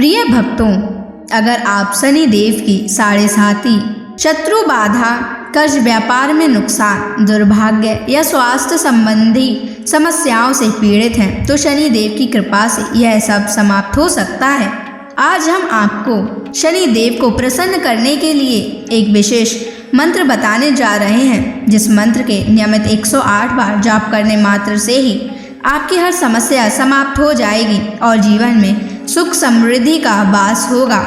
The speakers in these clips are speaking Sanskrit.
प्रिय भक्तों, अगर आप शनि देव की साढ़े साती, शत्रु बाधा, कर्ज, व्यापार में नुकसान, दुर्भाग्य या स्वास्थ्य संबंधी समस्याओं से पीड़ित हैं तो शनि देव की कृपा से यह सब समाप्त हो सकता है। आज हम आपको शनि देव को प्रसन्न करने के लिए एक विशेष मंत्र बताने जा रहे हैं, जिस मंत्र के नियमित 108 बार जाप करने मात्र से ही आपकी हर समस्या समाप्त हो जाएगी और जीवन में सुख समृद्धि का वास होगा।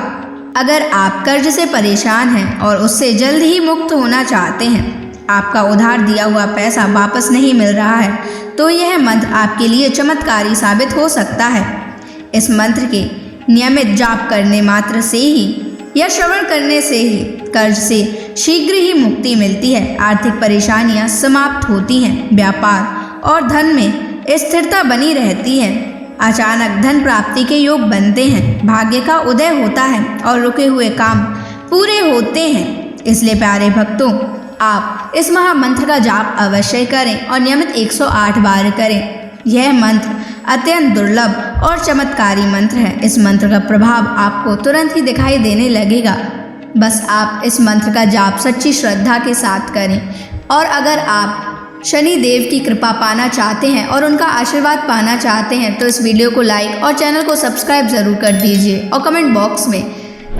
अगर आप कर्ज से परेशान हैं और उससे जल्द ही मुक्त होना चाहते हैं, आपका उधार दिया हुआ पैसा वापस नहीं मिल रहा है, तो यह मंत्र आपके लिए चमत्कारी साबित हो सकता है। इस मंत्र के नियमित जाप करने मात्र से ही या श्रवण करने से ही कर्ज से शीघ्र ही मुक्ति मिलती है, आर्थिक परेशानियां समाप्त होती हैं, व्यापार और धन में स्थिरता बनी रहती है, अचानक धन प्राप्ति के योग बनते हैं, भाग्य का उदय होता है और रुके हुए काम पूरे होते हैं। इसलिए प्यारे भक्तों, आप इस महामंत्र का जाप अवश्य करें और नियमित 108 बार करें। यह मंत्र अत्यंत दुर्लभ और चमत्कारी मंत्र है। इस मंत्र का प्रभाव आपको तुरंत ही दिखाई देने लगेगा। बस आप इस मंत्र का जाप सच्ची श्रद्धा के साथ करें। और अगर आप शनि देव की कृपा पाना चाहते हैं और उनका आशीर्वाद पाना चाहते हैं तो इस वीडियो को लाइक और चैनल को सब्सक्राइब जरूर कर दीजिए और कमेंट बॉक्स में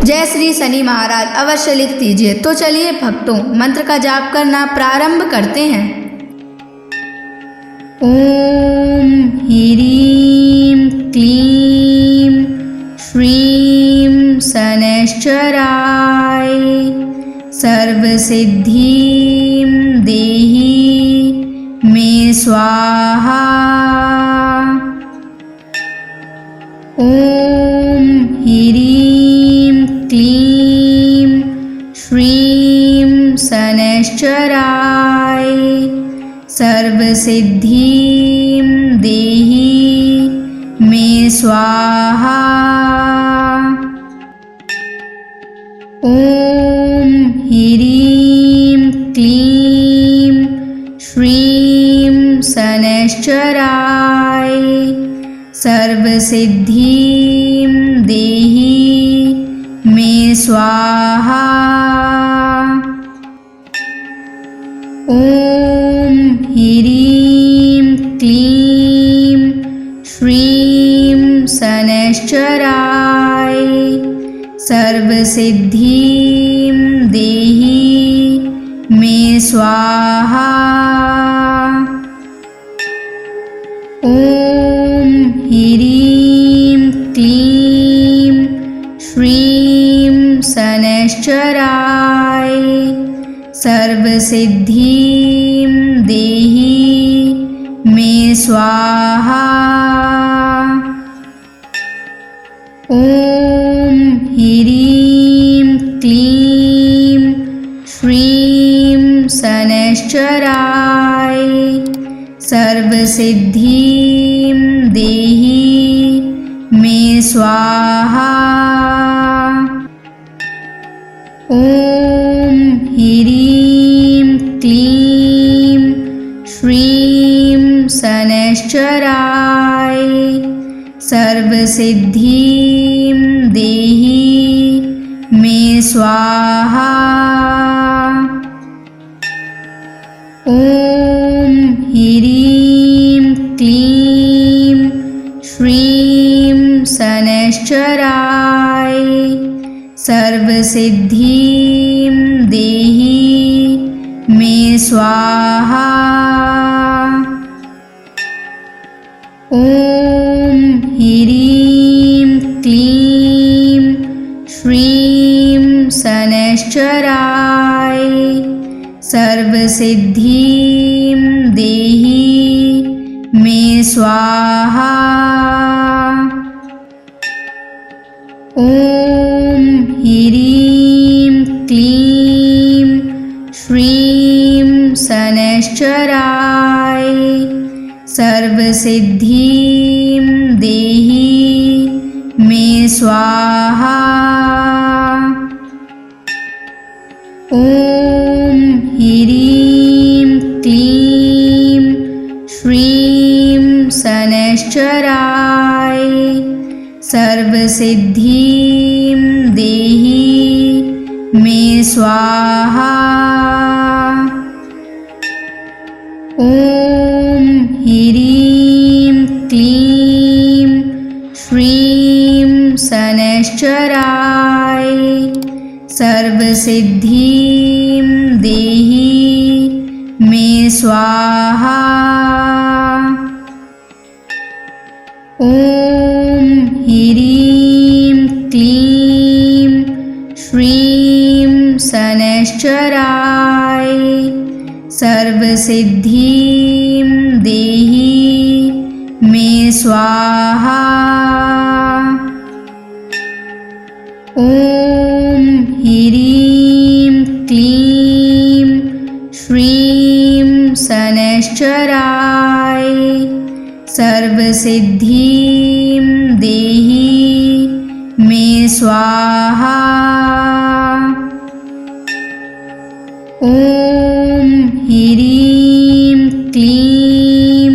जय श्री शनि महाराज अवश्य लिख दीजिए। तो चलिए भक्तों, मंत्र का जाप करना प्रारंभ करते हैं। ओम ह्रीं क्लीं श्रीं शनैश्चराय सर्वसिद्धिं देहि मे स्वाहा। ओम ह्रीं क्लीं श्रीं शनैश्चराय सर्वसिद्धिं देहि मे स्वाहा। ओम ह्रीं क्लीं श्रीं शनैश्चराय सर्वसिद्धिं देहि मे स्वाहा। ओम ह्रीं क्लीं श्रीं शनैश्चराय सर्वसिद्धिं देहि मे स्वाहा। ओम ह्रीं क्लीं श्रीं शनैश्चराय सर्वसिद्धिं देहि मे स्वाहा। ओम ह्रीं क्लीं श्रीं शनैश्चराय सर्वसिद्धिं देहि मे स्वाहा। ओम ह्रीं क्लीं श्रीं शनैश्चराय सर्वसिद्धिं देहि मे स्वाहा। ओम ह्रीं क्लीं श्रीं शनैश्चराय सर्वसिद्धिं देहि मे स्वाहा। ओम ह्रीं क्लीं श्रीं शनैश्चराय सर्वसिद्धिं देहि मे स्वाहा। ओम ह्रीं क्लीं श्रीं शनैश्चराय सर्वसिद्धिं देहि मे स्वाहा। ओम ह्रीं क्लीं श्रीं शनैश्चराय सर्वसिद्धिं देहि मे स्वाहा। ॐ ह्रीं क्लीं श्रीं शनैश्चराय सर्वसिद्धिं देहि मे स्वाहा। ॐ ह्रीं क्लीं श्रीं शनैश्चराय सर्वसिद्धिं देहि मे स्वाहा। ॐ ह्रीं क्लीं श्रीं शनैश्चराय सर्वसिद्धिं देहि मे स्वाहा। ॐ ह्रीं क्लीं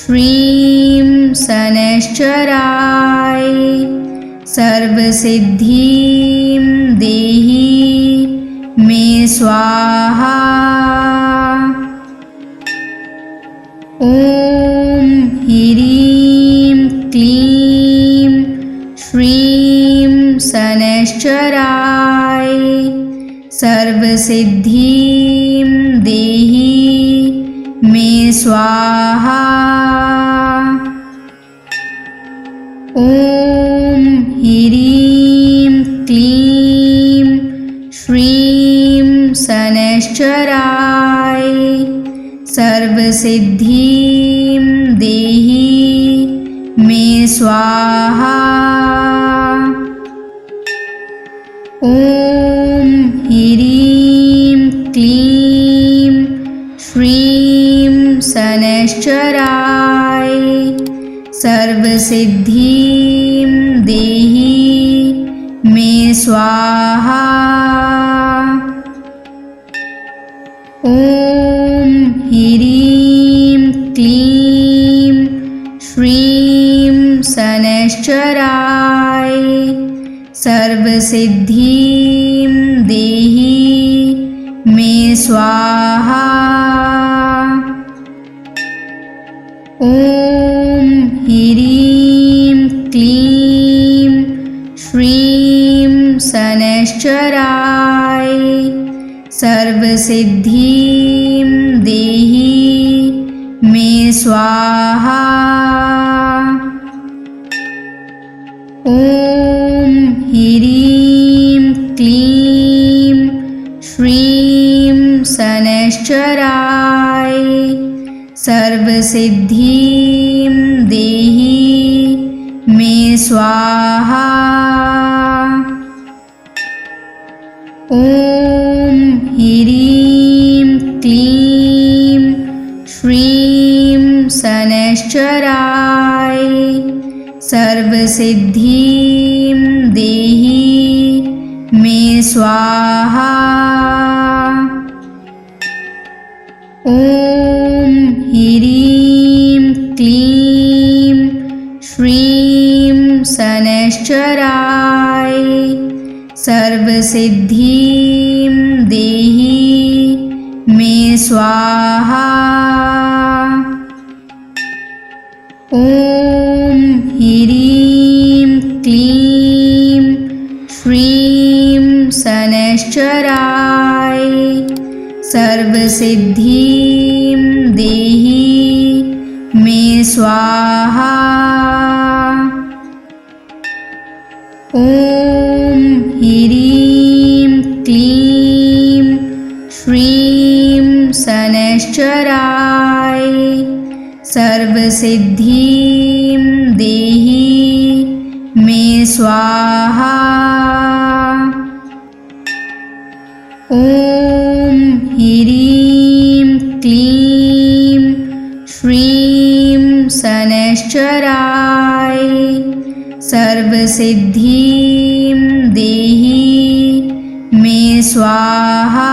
श्रीं शनैश्चराय सर्वसिद्धिं देहि मे स्वाहा। ॐ ह्रीं क्लीं श्रीं शनैश्चराय सर्वसिद्धिं देहि मे स्वाहा। ॐ ह्रीं क्लीं श्रीं शनैश्चराय सर्वसिद्धिं देहि मे स्वाहा। ॐ ह्रीं क्लीं श्रीं शनैश्चराय सर्वसिद्धिं देहि मे स्वाहा। ॐ ह्रीं क्लीं श्रीं शनैश्चराय सर्वसिद्धिं देहि मे स्वाहा। ॐ ह्रीं क्लीं श्रीं शनैश्चराय सर्वसिद्धिं देहि मे स्वाहा। ॐ ह्रीं क्लीं श्रीं शनैश्चराय सर्वसिद्धिं देहि मे स्वाहा। ॐ ह्रीं क्लीं श्रीं शनैश्चराय सर्वसिद्धिं देहि मे स्वाहा। ॐ ह्रीं क्लीं श्रीं शनैश्चराय सर्वसिद्धिं देहि मे स्वाहा। ॐ ह्रीं क्लीं श्रीं शनैश्चराय सर्वसिद्धिं देहि मे स्वाहा। ॐ ह्रीं क्लीं श्रीं शनैश्चराय सर्वसिद्धिं देहि मे स्वाहा। ॐ ह्रीं क्लीं श्रीं शनैश्चराय सर्वसिद्धिं देहि मे स्वाहा।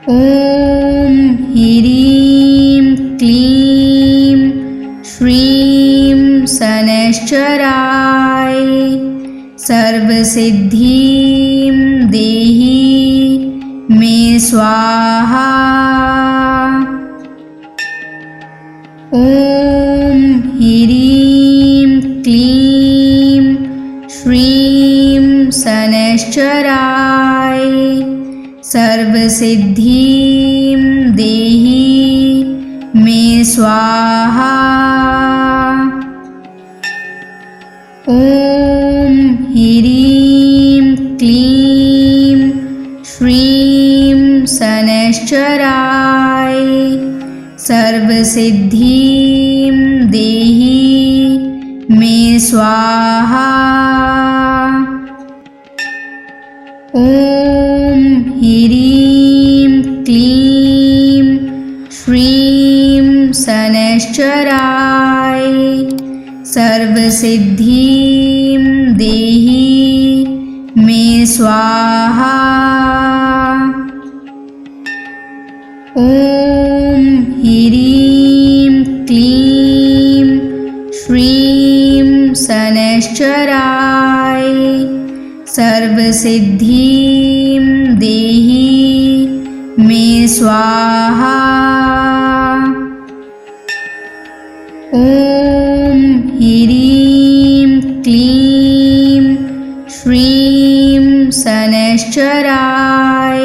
ॐ ह्रीं क्लीं श्रीं शनैश्चराय सर्वसिद्धिं देहि मे स्वाहा। ॐ ह्रीं क्लीं श्रीं शनैश्चराय सर्वसिद्धिं देहि मे स्वाहा। ॐ ह्रीं क्लीं श्रीं शनैश्चराय सर्वसिद्धिं देहि मे स्वाहा। ॐ ह्रीं क्लीं श्रीं शनैश्चराय सर्वसिद्धिं देहि मे स्वाहा। ॐ ह्रीं क्लीं श्रीं शनैश्चराय सर्वसिद्धिं देहि मे स्वाहा। ॐ ह्रीं क्लीं श्रीं शनैश्चराय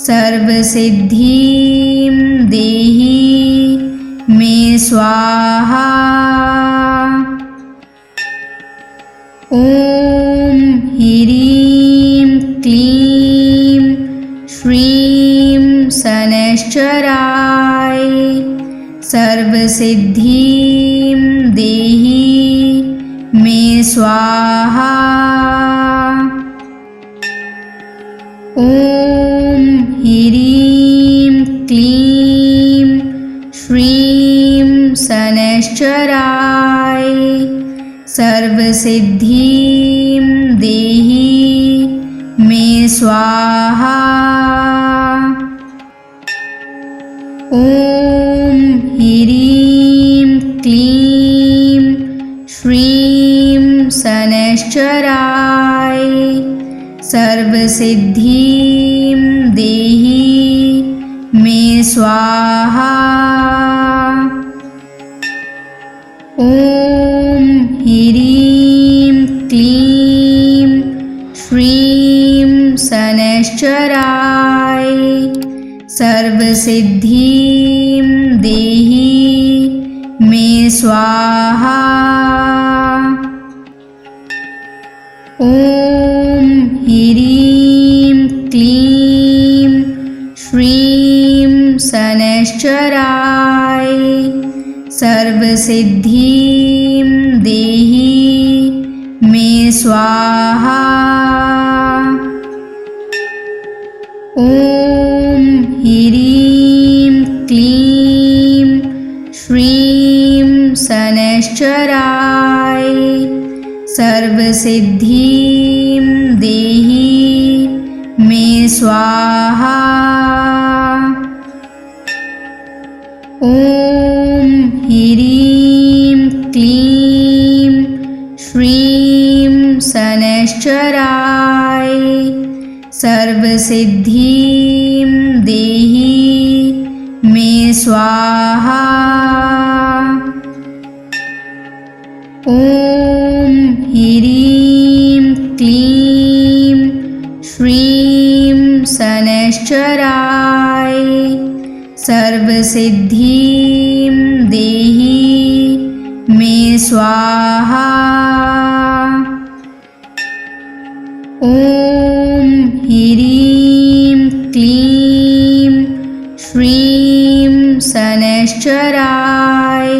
सर्वसिद्धिं देहि मे स्वाहा। ॐ ह्रीं क्लीं श्रीं शनैश्चराय सर्वसिद्धिं देहि मे स्वाहा। ॐ ह्रीं क्लीं श्रीं शनैश्चराय सर्वसिद्धिं देहि मे स्वाहा। ॐ ह्रीं क्लीं श्रीं शनैश्चराय सर्वसिद्धिं देहि मे स्वाहा। ॐ ह्रीं क्लीं श्रीं शनैश्चराय सर्वसिद्धिं देहि मे स्वाहा। ॐ ह्रीं क्लीं श्रीं शनैश्चराय सर्वसिद्धिं देहि मे स्वाहा। ॐ ह्रीं क्लीं श्रीं शनैश्चराय सर्वसिद्धिं देहि मे स्वाहा। ॐ ह्रीं क्लीं श्रीं शनैश्चराय सर्वसिद्धिं देहि मे स्वाहा। ॐ ह्रीं क्लीं श्रीं शनैश्चराय सर्वसिद्धिं देहि मे स्वाहा। ॐ ह्रीं क्लीं श्रीं शनैश्चराय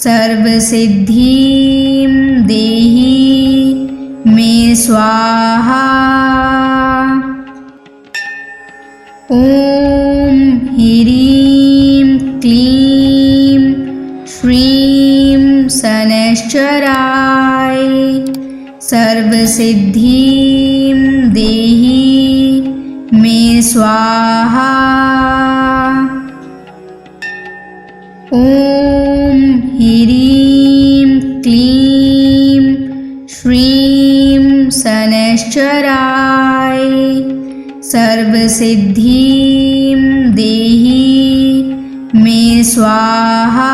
सर्वसिद्धिं देहि मे स्वाहा। ॐ ह्रीं क्लीं श्रीं शनैश्चराय सर्वसिद्धिं देहि मे स्वाहा। ॐ ह्रीं क्लीं श्रीं शनैश्चराय सर्वसिद्धिं देहि मे स्वाहा।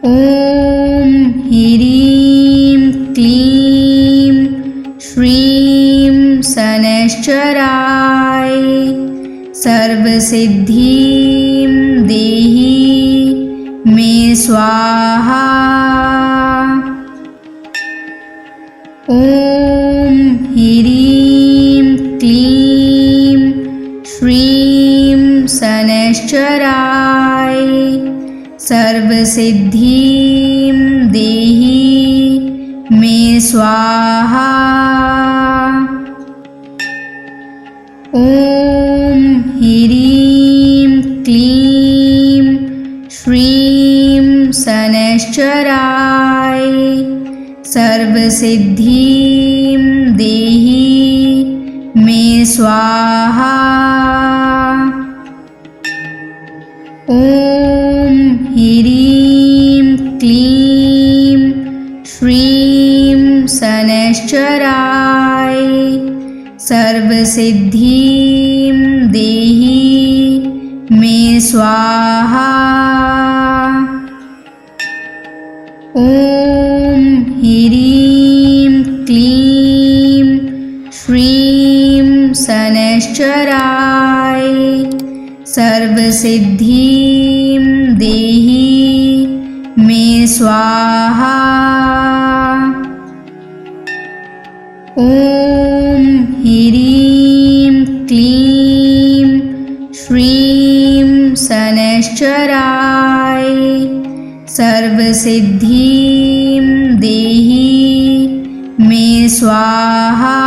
ॐ ह्रीं क्लीं श्रीं शनैश्चराय सर्वसिद्धिं देहि मे स्वाहा। ॐ ह्रीं क्लीं श्रीं शनैश्चराय सर्वसिद्धिं देहि मे स्वाहा। ॐ ह्रीं क्लीं श्रीं शनैश्चराय सर्वसिद्धिं देहि मे स्वाहा। ॐ ह्रीं क्लीं श्रीं शनैश्चराय सर्वसिद्धिं देहि मे स्वाहा। ॐ ह्रीं क्लीं श्रीं शनैश्चराय सर्वसिद्धिं देहि मे स्वाहा। ॐ ह्रीं क्लीं श्रीं शनैश्चराय सर्वसिद्धिं देहि मे स्वाहा।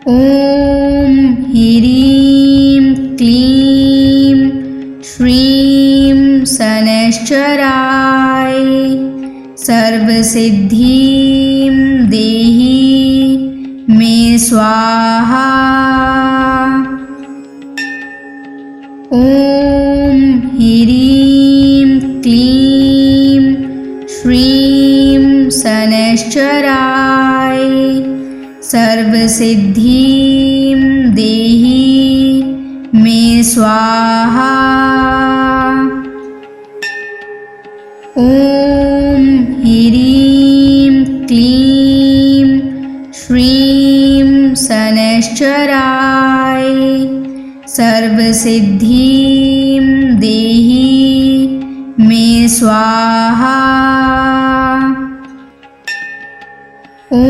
ॐ ह्रीं क्लीं श्रीं शनैश्चराय सर्वसिद्धिं देहि मे स्वाहा। ॐ ह्रीं क्लीं श्रीं शनैश्चराय सर्वसिद्धिं देहि मे स्वाहा। ॐ ह्रीं क्लीं श्रीं शनैश्चराय सर्वसिद्धिं देहि मे स्वाहा। ॐ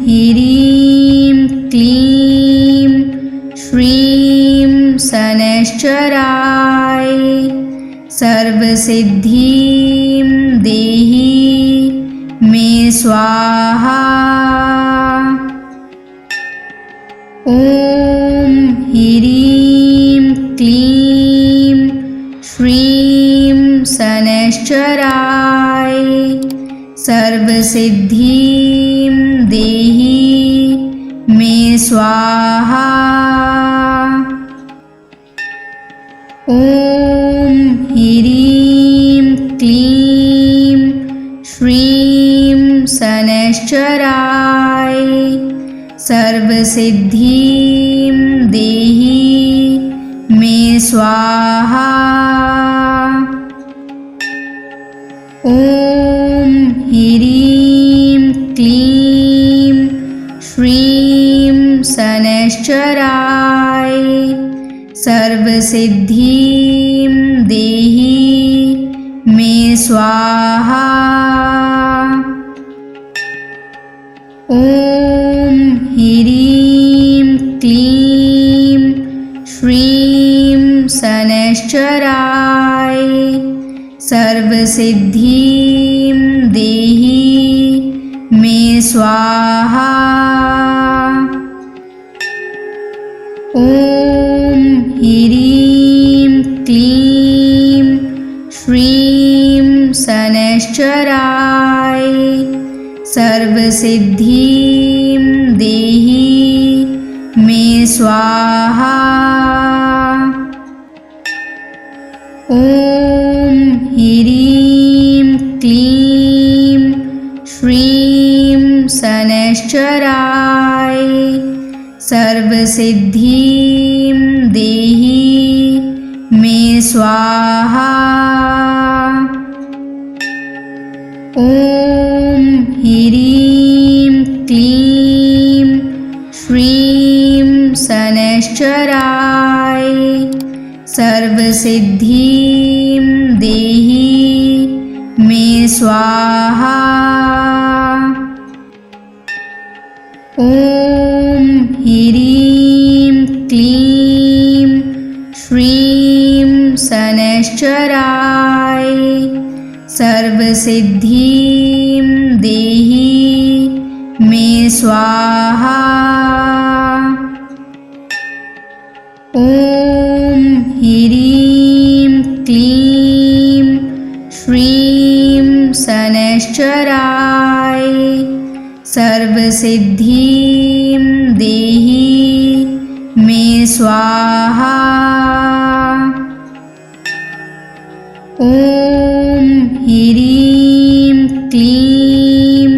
ह्रीं क्लीं श्रीं शनैश्चराय सर्वसिद्धिं देहि मे स्वाहा। ॐ ह्रीं क्लीं श्रीं शनैश्चराय सर्वसिद्धिं देहि मे स्वाहा। ॐ ह्रीं क्लीं श्रीं शनैश्चराय सर्वसिद्धिं देहि मे स्वाहा। ॐ ह्रीं क्लीं श्रीं शनैश्चराय सर्वसिद्धिं देहि मे स्वाहा। ॐ ह्रीं क्लीं श्रीं शनैश्चराय सर्वसिद्धिं देहि मे स्वाहा। ॐ ह्रीं क्लीं श्रीं शनैश्चराय सर्वसिद्धिं देहि मे स्वाहा। ॐ ॐ ह्रीं क्लीं श्रीं शनैश्चराय सर्वसिद्धिं देहि मे स्वाहा। ॐ ह्रीं क्लीं श्रीं शनैश्चराय सर्वसिद्धिं देहि मे स्वाहा। ॐ ह्रीं क्लीं श्रीं शनैश्चराय सर्वसिद्धिं देहि मे स्वाहा। ॐ ह्रीं क्लीं श्रीं शनैश्चराय सर्वसिद्धिं देहि मे स्वाहा। ॐ ह्रीं क्लीं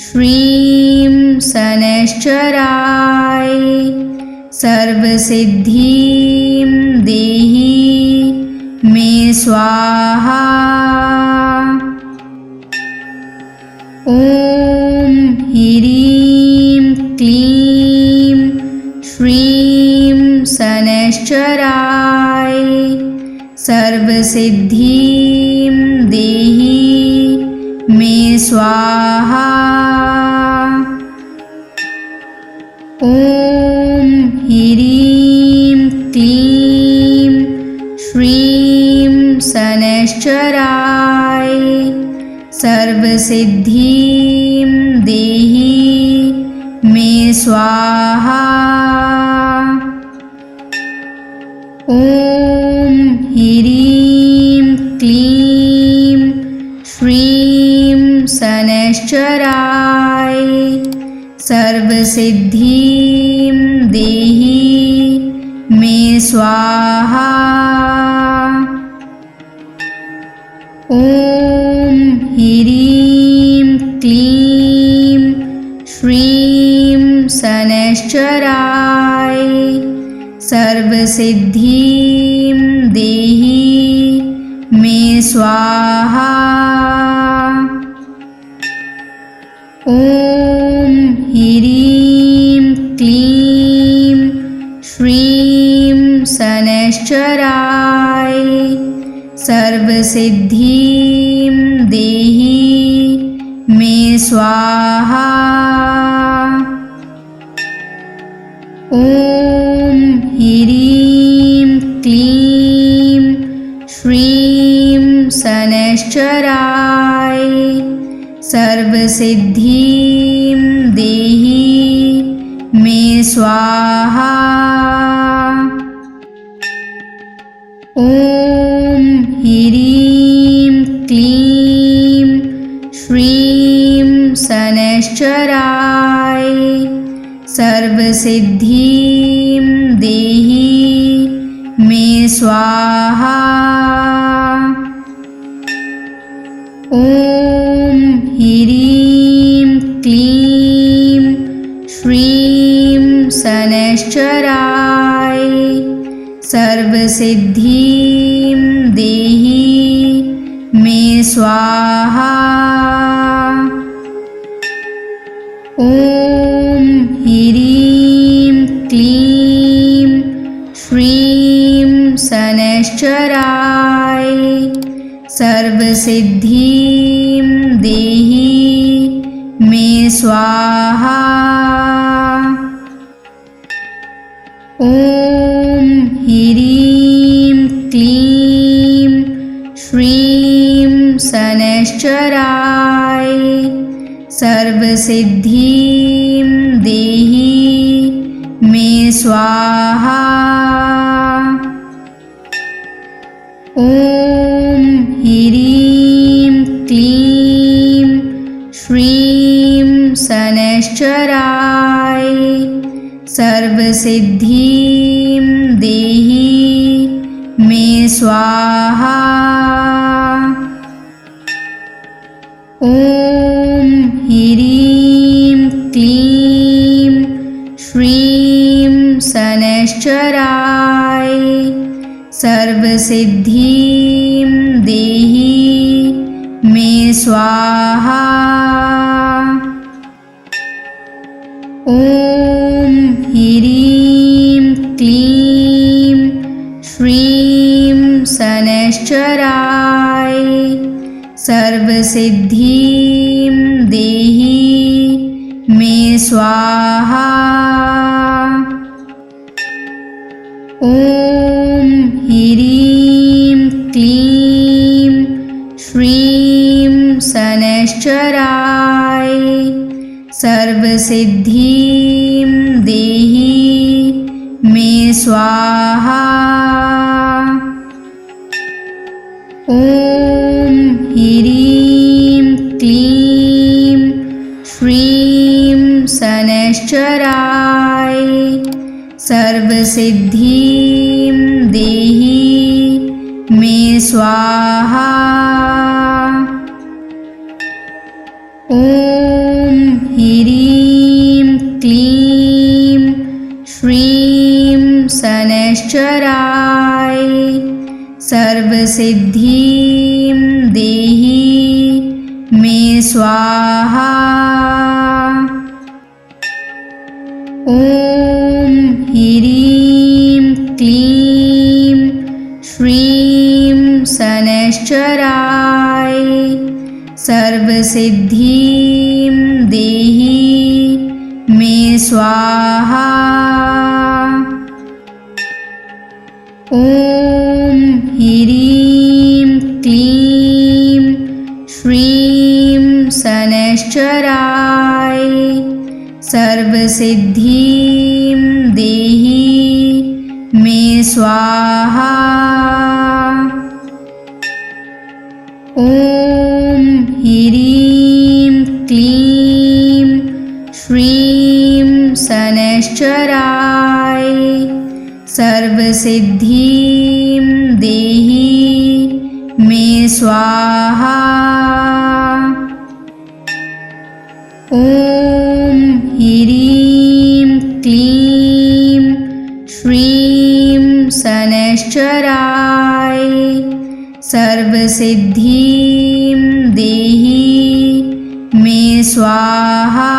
श्रीं शनैश्चराय सर्वसिद्धिं देहि मे स्वाहा। ॐ ह्रीं क्लीं श्रीं शनैश्चराय सर्वसिद्धिं देहि मे स्वाहा। ॐ ह्रीं क्लीं श्रीं शनैश्चराय सर्वसिद्धिं देहि मे स्वाहा। ॐ ह्रीं क्लीं श्रीं शनैश्चराय सर्वसिद्धिं देहि मे स्वाहा। ॐ ह्रीं क्लीं श्रीं शनैश्चराय सर्वसिद्धिं देहि मे स्वाहा। ॐ ह्रीं क्लीं श्रीं शनैश्चराय सर्वसिद्धिं देहि मे स्वाहा। ॐ ह्रीं क्लीं श्रीं शनैश्चराय सर्वसिद्धिं देहि मे स्वाहा। ॐ ह्रीं क्लीं श्रीं शनैश्चराय सर्वसिद्धिं देहि मे स्वाहा। ॐ ह्रीं क्लीं श्रीं शनैश्चराय सर्वसिद्धिं देहि मे स्वाहा। ॐ ह्रीं क्लीं श्रीं शनैश्चराय सर्वसिद्धिं देहि मे स्वाहा। ॐ ह्रीं क्लीं श्रीं शनैश्चराय सर्वसिद्धिं देहि मे स्वाहा। ॐ ह्रीं क्लीं श्रीं शनैश्चराय सर्वसिद्धिं देहि मे स्वाहा। ॐ ह्रीं क्लीं श्रीं शनैश्चराय सर्वसिद्धिं देहि मे स्वाहा। ॐ ह्रीं क्लीं श्रीं शनैश्चराय सर्वसिद्धिं देहि मे स्वाहा। ॐ ह्रीं क्लीं श्रीं शनैश्चराय सर्वसिद्धिं देहि मे स्वाहा। ॐ ह्रीं क्लीं श्रीं शनैश्चराय सर्वसिद्धिं देहि मे स्वाहा। ॐ ह्रीं क्लीं श्रीं शनैश्चराय सर्वसिद्धिं देहि मे स्वाहा। ॐ ह्रीं क्लीं श्रीं शनैश्चराय सर्वसिद्धिं देहि मे स्वाहा। ॐ ह्रीं क्लीं श्रीं शनैश्चराय सर्वसिद्धिं देहि मे स्वाहा। ॐ ह्रीं क्लीं श्रीं शनैश्चराय सर्वसिद्धिं देहि मे स्वाहा। ॐ ह्रीं क्लीं श्रीं शनैश्चराय सर्वसिद्धिं देहि मे स्वाहा।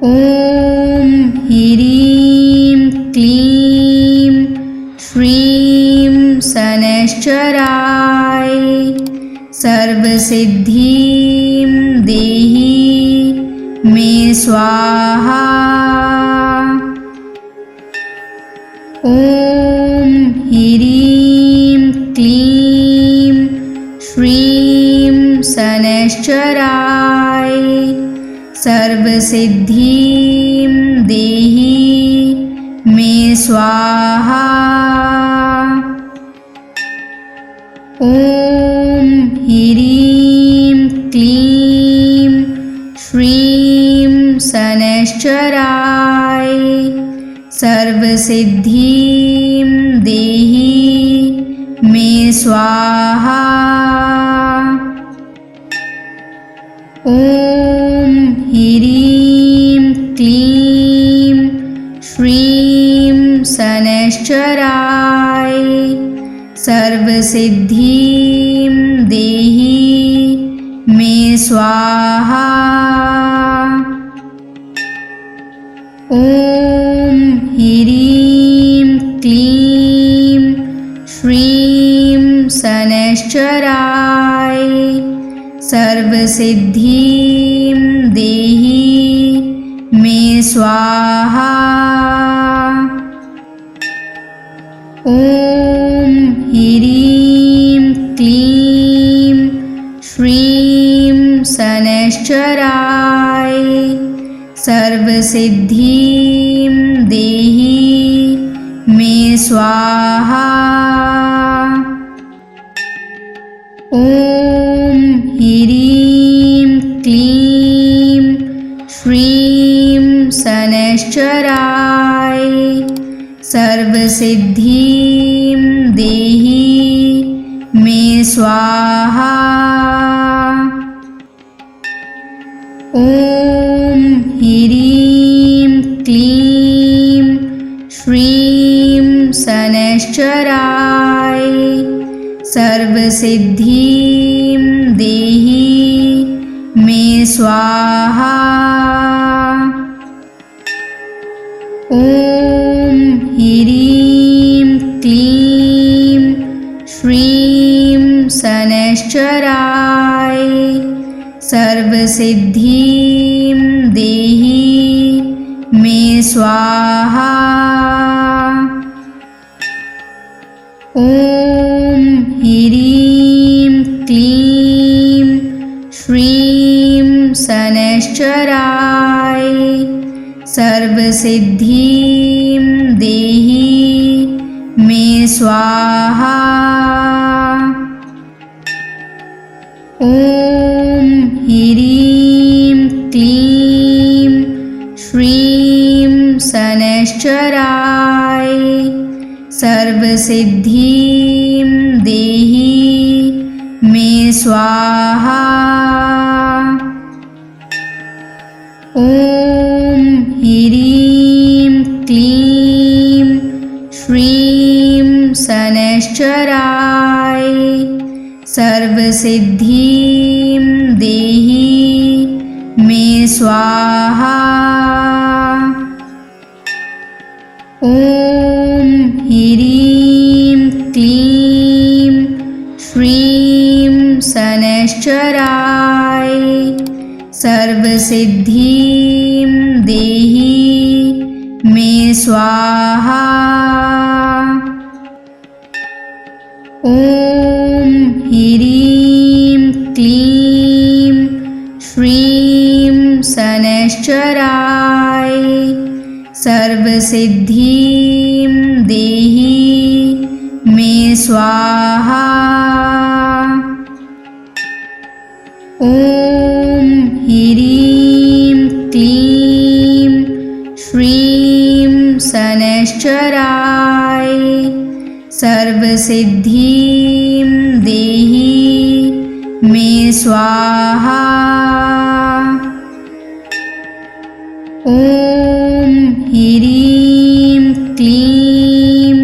ॐ ह्रीं क्लीं श्रीं शनैश्चराय सर्वसिद्धिं देहि मे स्वाहा। ॐ ह्रीं क्लीं श्रीं शनैश्चराय सर्वसिद्धिं देहि मे स्वाहा। ॐ ह्रीं क्लीं श्रीं शनैश्चराय सर्वसिद्धिं देहि मे स्वाहा। ॐ ह्रीं क्लीं श्रीं शनैश्चराय सर्वसिद्धिं देहि मे स्वाहा। ॐ ह्रीं क्लीं श्रीं शनैश्चराय सर्वसिद्धिं देहि मे स्वाहा। ॐ ह्रीं क्लीं श्रीं शनैश्चराय सर्वसिद्धिं देहि मे स्वाहा। ॐ ह्रीं क्लीं श्रीं शनैश्चराय सर्वसिद्धिं देहि मे स्वाहा। ॐ ह्रीं क्लीं श्रीं शनैश्चराय सर्वसिद्धिं देहि मे स्वाहा। ॐ ह्रीं क्लीं श्रीं शनैश्चराय सर्वसिद्धिं देहि मे स्वाहा। ॐ ह्रीं क्लीं श्रीं शनैश्चराय सर्वसिद्धिं देहि मे स्वाहा। ॐ ह्रीं क्लीं श्रीं शनैश्चराय सर्वसिद्धिं देहि मे स्वाहा। ॐ ह्रीं क्लीं श्रीं शनैश्चराय सर्वसिद्धिं देहि मे स्वाहा। ॐ ह्रीं क्लीं श्रीं शनैश्चराय सर्वसिद्धिं देहि मे स्वाहा। ॐ ह्रीं क्लीं श्रीं शनैश्चराय सर्वसिद्धिं देहि मे स्वाहा। ॐ ह्रीं क्लीं श्रीं शनैश्चराय सर्वसिद्धिं देहि मे स्वाहा। ॐ ह्रीं क्लीं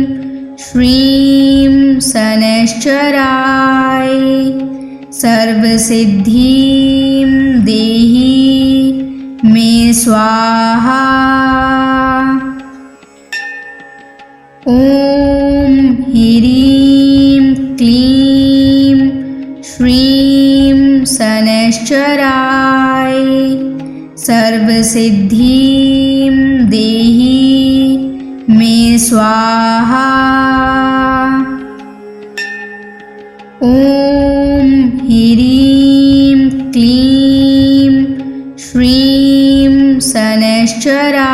श्रीं शनैश्चराय सर्वसिद्धिं देहि मे स्वाहा। ॐ ह्रीं क्लीं श्रीं शनैश्चराय सर्वसिद्धिं देहि मे स्वाहा। ॐ ह्रीं क्लीं श्रीं शनैश्चराय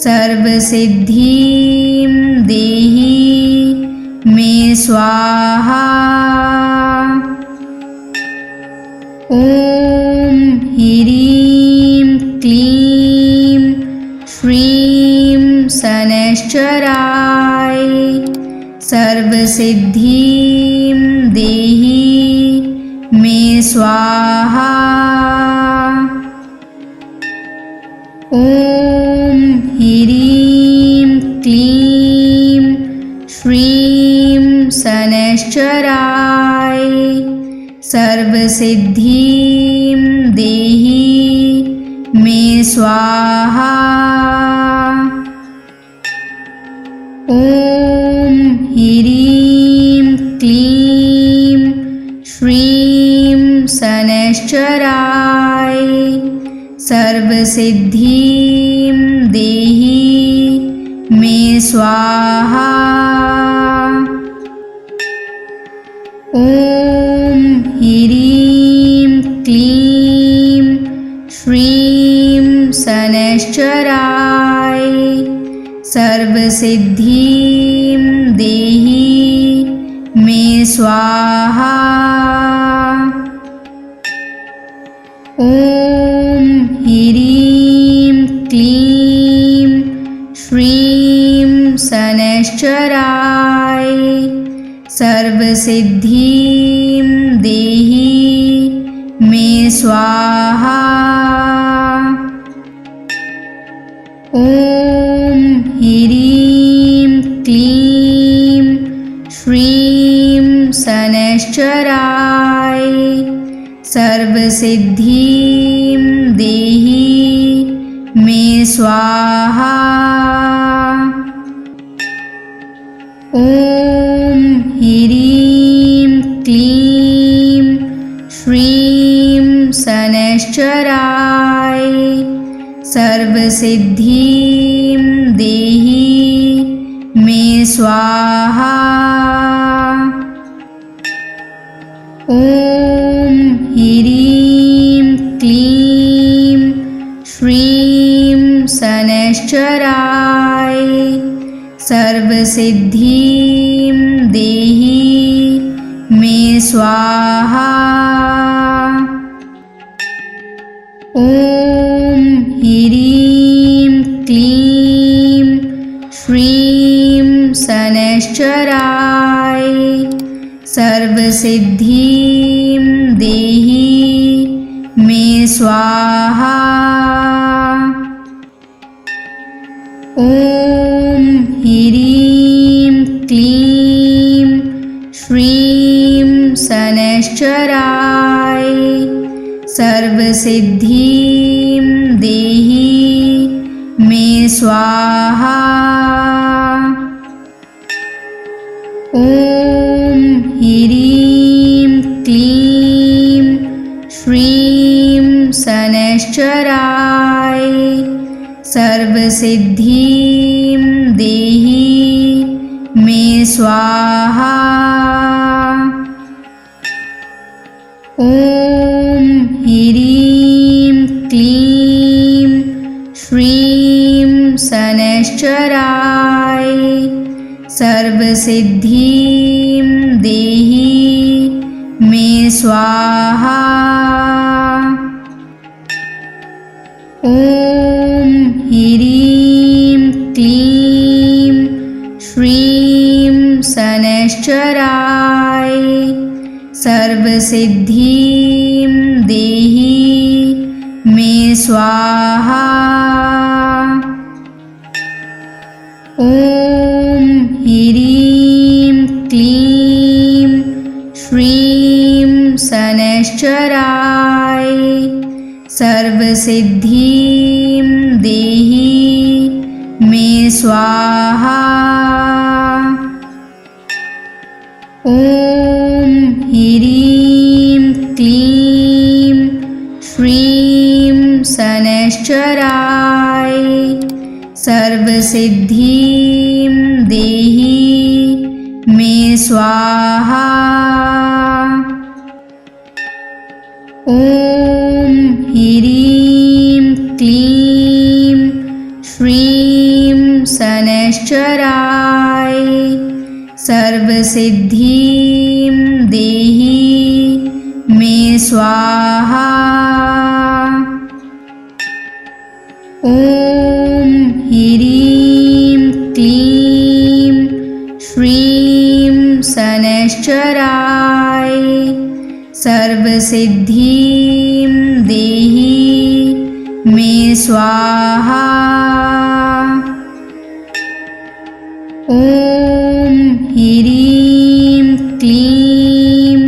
सर्वसिद्धिं देहि मे स्वाहा। ॐ ह्रीं क्लीं श्रीं शनैश्चराय सर्वसिद्धिं देहि मे स्वाहा। ॐ ह्रीं क्लीं श्रीं शनैश्चराय सर्वसिद्धिं देहि मे स्वाहा। ॐ ह्रीं क्लीं श्रीं शनैश्चराय सर्वसिद्धिं देहि मे स्वाहा। ॐ ह्रीं क्लीं श्रीं शनैश्चराय सर्वसिद्धिं देहि मे स्वाहा। ॐ ह्रीं क्लीं श्रीं शनैश्चराय सर्वसिद्धिं देहि मे स्वाहा। ॐ ह्रीं क्लीं श्रीं शनैश्चराय सर्वसिद्धिं देहि मे स्वाहा। ॐ ह्रीं क्लीं श्रीं शनैश्चराय सर्वसिद्धिं देहि मे स्वाहा। ॐ ह्रीं क्लीं श्रीं शनैश्चराय सर्वसिद्धिं देहि मे स्वाहा। ॐ ह्रीं क्लीं श्रीं शनैश्चराय सर्वसिद्धिं देहि मे स्वाहा। ॐ ह्रीं क्लीं श्रीं शनैश्चराय सर्वसिद्धिं देहि मे स्वाहा। ॐ ह्रीं क्लीं श्रीं शनैश्चराय सर्वसिद्धिं देहि मे स्वाहा। ॐ ह्रीं क्लीं श्रीं शनैश्चराय सर्वसिद्धिं देहि मे स्वाहा। ॐ ह्रीं क्लीं श्रीं शनैश्चराय सर्वसिद्धिं देहि मे स्वाहा। ॐ ह्रीं क्लीं श्रीं शनैश्चराय सर्वसिद्धिं देहि मे स्वाहा। ॐ ह्रीं क्लीं श्रीं शनैश्चराय सर्वसिद्धिं देहि मे स्वाहा। ॐ ह्रीं क्लीं श्रीं शनैश्चराय सर्वसिद्धिं देहि मे स्वाहा। ॐ ह्रीं क्लीं श्रीं शनैश्चराय सर्वसिद्धिं देहि मे स्वाहा। ॐ ह्रीं क्लीं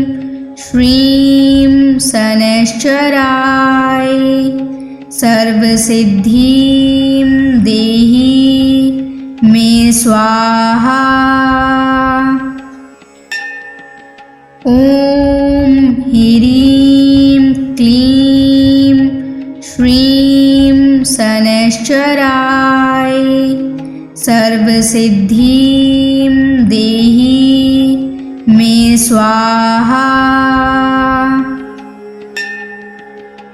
श्रीं शनैश्चराय सर्वसिद्धिं देहि मे स्वाहा। ॐ ह्रीं क्लीं श्रीं शनैश्चराय सर्वसिद्धिं देहि मे स्वाहा।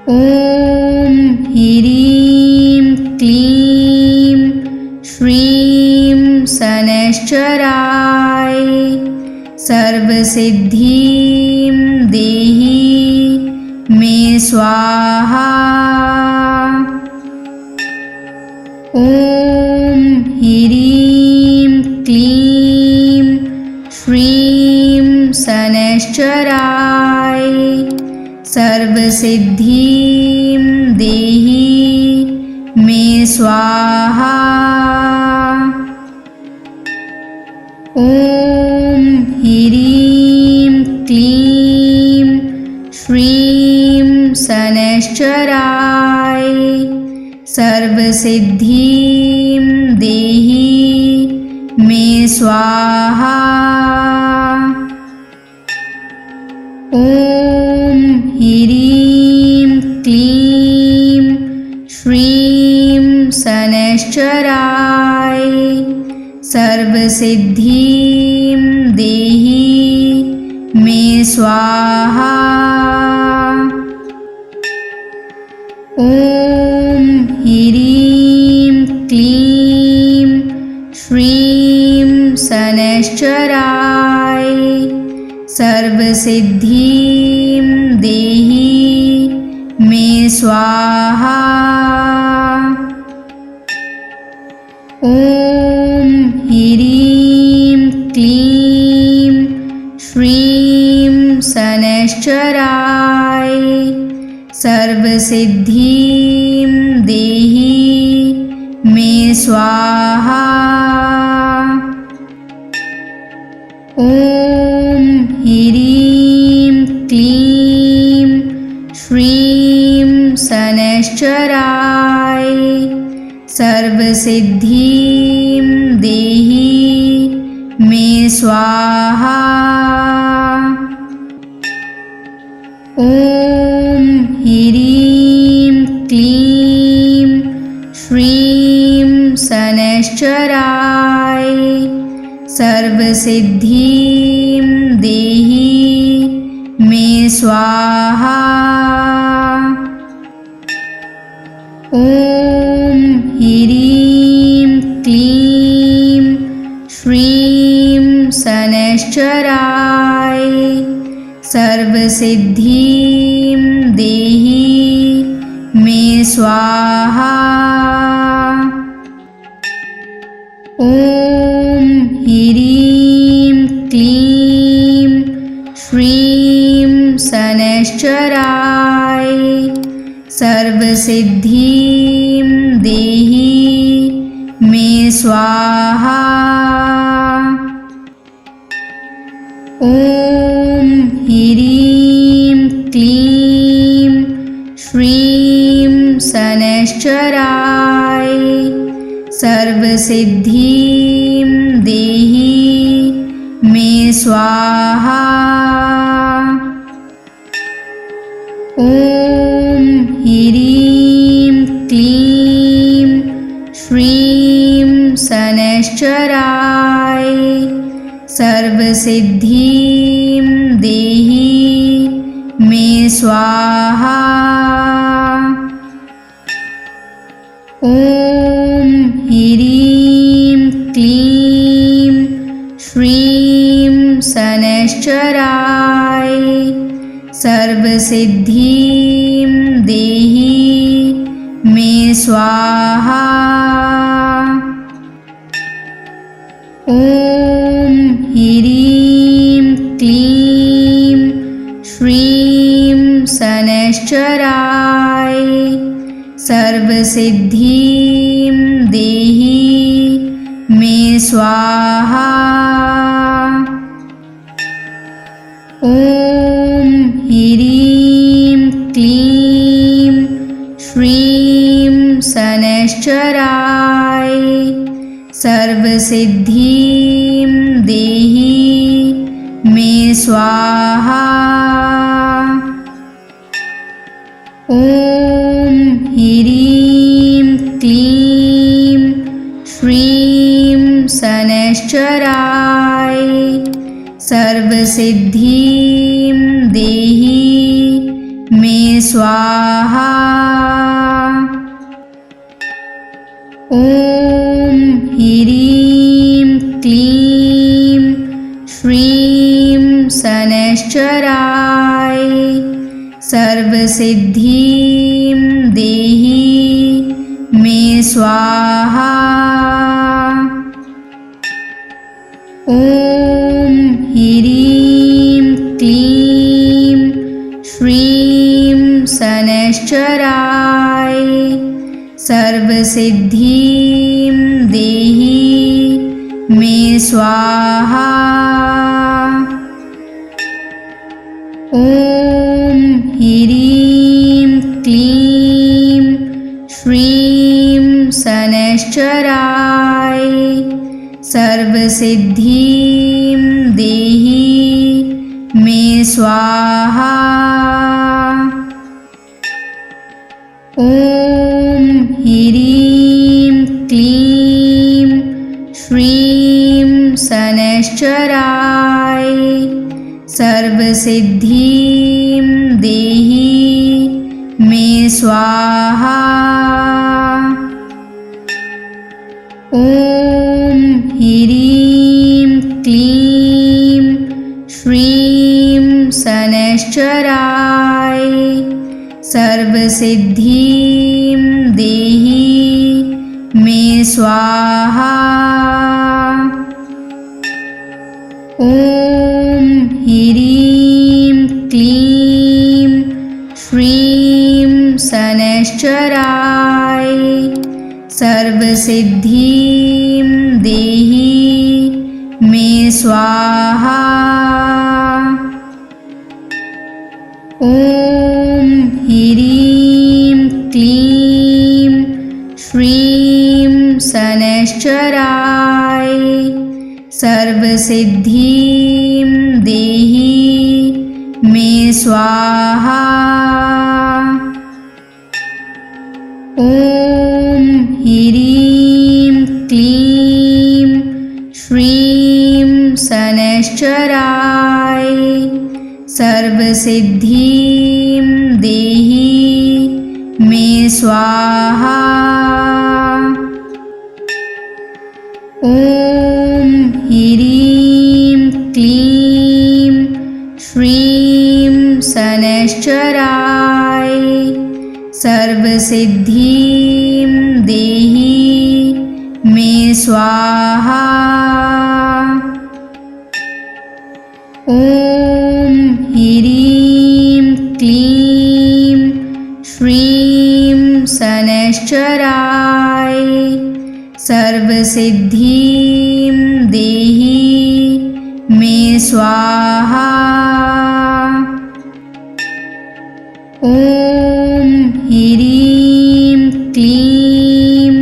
ॐ ह्रीं क्लीं श्रीं शनैश्चराय सर्वसिद्धिं देहि मे स्वाहा। ॐ ह्रीं क्लीं शनैश्चराय सर्वसिद्धिं देहि मे स्वाहा। ॐ ह्रीं क्लीं श्रीं शनैश्चराय सर्वसिद्धिं देहि मे स्वाहा। ॐ ह्रीं क्लीं श्रीं शनैश्चराय सर्वसिद्धिं देहि मे स्वाहा। ॐ ह्रीं क्लीं श्रीं शनैश्चराय सर्वसिद्धिं देहि मे स्वाहा। ॐ ह्रीं क्लीं श्रीं शनैश्चराय सर्वसिद्धिं देहि मे स्वाहा। ॐ ह्रीं क्लीं श्रीं शनैश्चराय सर्वसिद्धिं देहि मे स्वाहा। ॐ ह्रीं क्लीं श्रीं शनैश्चराय सर्वसिद्धिं देहि मे स्वाहा। ॐ ह्रीं क्लीं श्रीं शनैश्चराय सर्वसिद्धिं देहि मे स्वाहा। ॐ ह्रीं क्लीं श्रीं शनैश्चराय सर्वसिद्धिं देहि मे स्वाहा। ॐ ह्रीं क्लीं श्रीं शनैश्चराय सर्वसिद्धिं देहि मे स्वाहा। ॐ ह्रीं क्लीं श्रीं शनैश्चराय सर्वसिद्धिं देहि मे स्वाहा। ॐ ह्रीं क्लीं श्रीं शनैश्चराय सर्वसिद्धिं देहि मे स्वाहा। ॐ ह्रीं क्लीं श्रीं शनैश्चराय सर्वसिद्धिं देहि मे स्वाहा। ॐ ह्रीं क्लीं श्रीं शनैश्चराय सर्वसिद्धिं देहि मे स्वाहा। ॐ ह्रीं क्लीं श्रीं शनैश्चराय सर्वसिद्धिं देहि मे स्वाहा। ॐ ह्रीं क्लीं श्रीं शनैश्चराय सर्वसिद्धिं देहि मे स्वाहा। ॐ ह्रीं क्लीं शनैश्चराय सर्वसिद्धिं देहि मे स्वाहा। ॐ ह्रीं क्लीं श्रीं शनैश्चराय सर्वसिद्धिं देहि मे स्वाहा। ॐ ह्रीं क्लीं श्रीं शनैश्चराय सर्वसिद्धिं देहि मे स्वाहा। ॐ ह्रीं क्लीं श्रीं शनैश्चराय सर्वसिद्धिं देहि मे स्वाहा। ॐ ह्रीं क्लीं श्रीं शनैश्चराय सर्वसिद्धिं देहि मे स्वाहा। ॐ ह्रीं क्लीं श्रीं शनैश्चराय सर्वसिद्धिं देहि मे स्वाहा। ॐ ह्रीं क्लीं श्रीं शनैश्चराय सर्वसिद्धिं देहि मे स्वाहा। ॐ ह्रीं क्लीं श्रीं शनैश्चराय सर्वसिद्धिं देहि मे स्वाहा। ॐ ह्रीं क्लीं श्रीं शनैश्चराय सर्वसिद्धिं देहि मे स्वाहा। ॐ ह्रीं क्लीं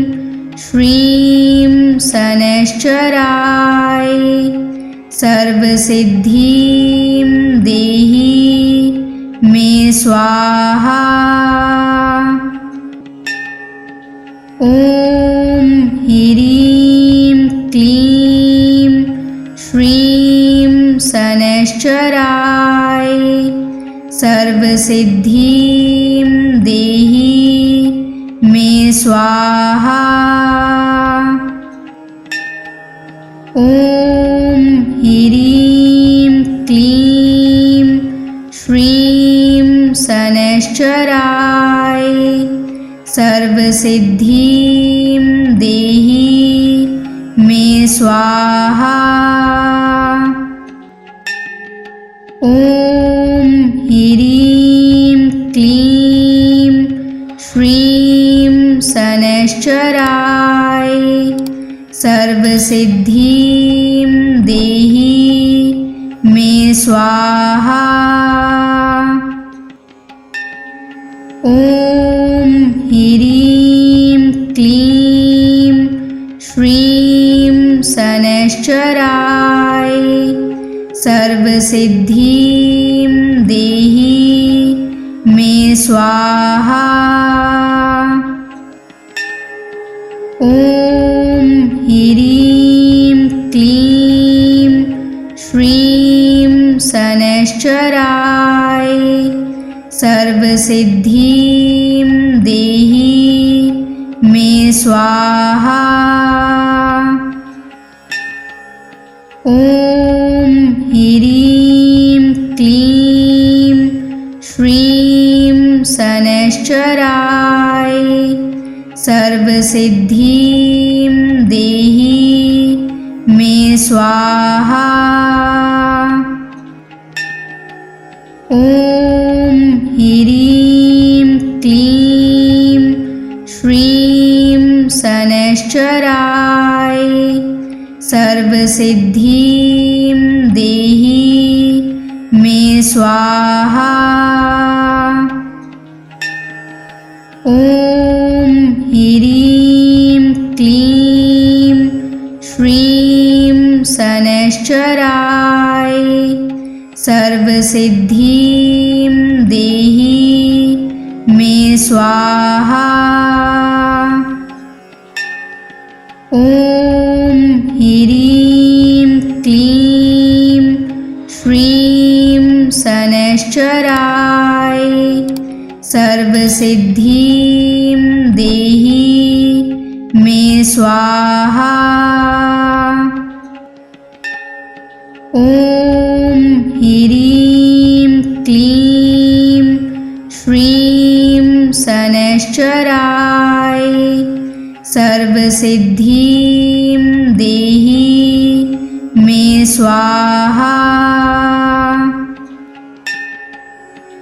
श्रीं शनैश्चराय सर्वसिद्धिं देहि मे स्वाहा। ॐ ह्रीं क्लीं श्रीं शनैश्चराय सर्वसिद्धिं देहि मे स्वाहा। ॐ ह्रीं क्लीं श्रीं शनैश्चराय सर्वसिद्धिं देहि मे स्वाहा। ॐ ह्रीं क्लीं श्रीं शनैश्चराय सर्वसिद्धिं देहि मे स्वाहा। ॐ ह्रीं क्लीं श्रीं शनैश्चराय सर्वसिद्धिं देहि मे स्वाहा। ॐ ह्रीं क्लीं श्रीं शनैश्चराय सर्वसिद्धिं देहि मे स्वाहा। ॐ ह्रीं क्लीं श्रीं शनैश्चराय सर्वसिद्धिं देहि मे स्वाहा। ॐ ह्रीं क्लीं श्रीं शनैश्चराय सर्वसिद्धिं देहि मे स्वाहा। ॐ ह्रीं क्लीं श्रीं शनैश्चराय सर्वसिद्धिं देहि मे स्वाहा। ॐ ह्रीं क्लीं श्रीं शनैश्चराय सर्वसिद्धिं देहि मे स्वाहा। ॐ ह्रीं क्लीं श्रीं शनैश्चराय सर्वसिद्धिं देहि मे स्वाहा।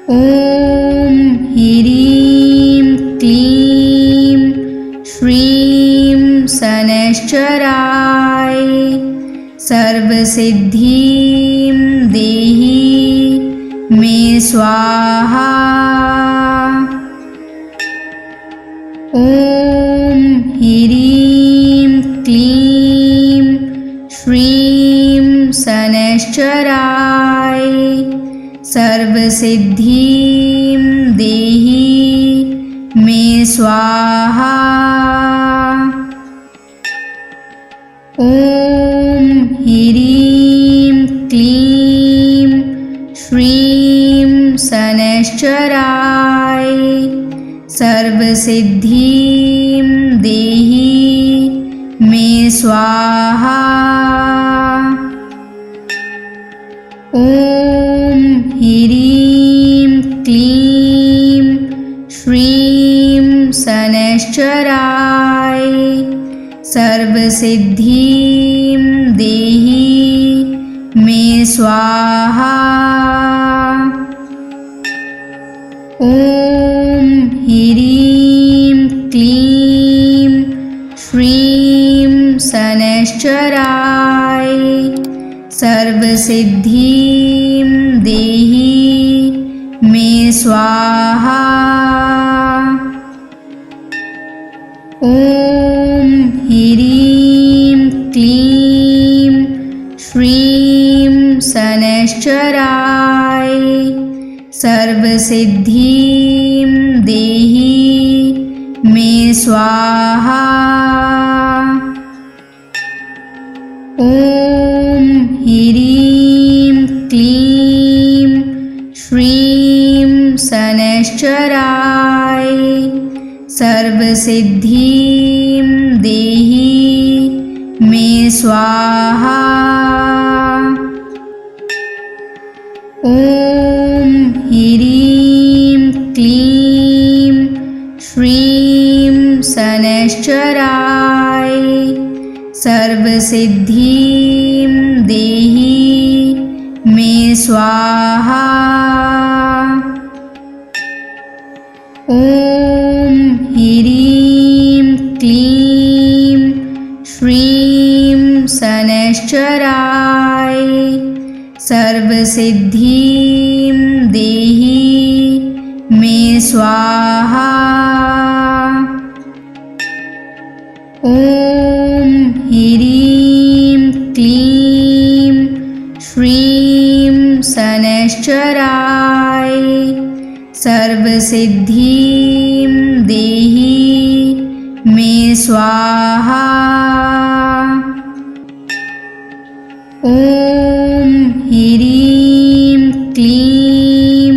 ॐ ह्रीं क्लीं श्रीं शनैश्चराय सर्वसिद्धिं देहि मे स्वाहा। ॐ ह्रीं क्लीं श्रीं शनैश्चराय सर्वसिद्धिं देहि मे स्वाहा। ॐ ह्रीं क्लीं श्रीं शनैश्चराय सर्वसिद्धिं देहि मे स्वाहा। ॐ ह्रीं क्लीं श्रीं शनैश्चराय सर्वसिद्धिं देहि मे स्वाहा। ॐ ह्रीं क्लीं श्रीं शनैश्चराय सर्वसिद्धिं देहि मे स्वाहा। ॐ ह्रीं क्लीं श्रीं शनैश्चराय सर्वसिद्धिं देहि मे स्वाहा। ॐ ह्रीं क्लीं श्रीं शनैश्चराय सर्वसिद्धिं देहि मे स्वाहा। ॐ ह्रीं क्लीं श्रीं शनैश्चराय सर्वसिद्धिं देहि मे स्वाहा। ॐ ह्रीं क्लीं श्रीं शनैश्चराय सर्वसिद्धिं देहि मे स्वाहा। ॐ ह्रीं क्लीं श्रीं शनैश्चराय सर्वसिद्धिं देहि मे स्वाहा। ॐ ह्रीं क्लीं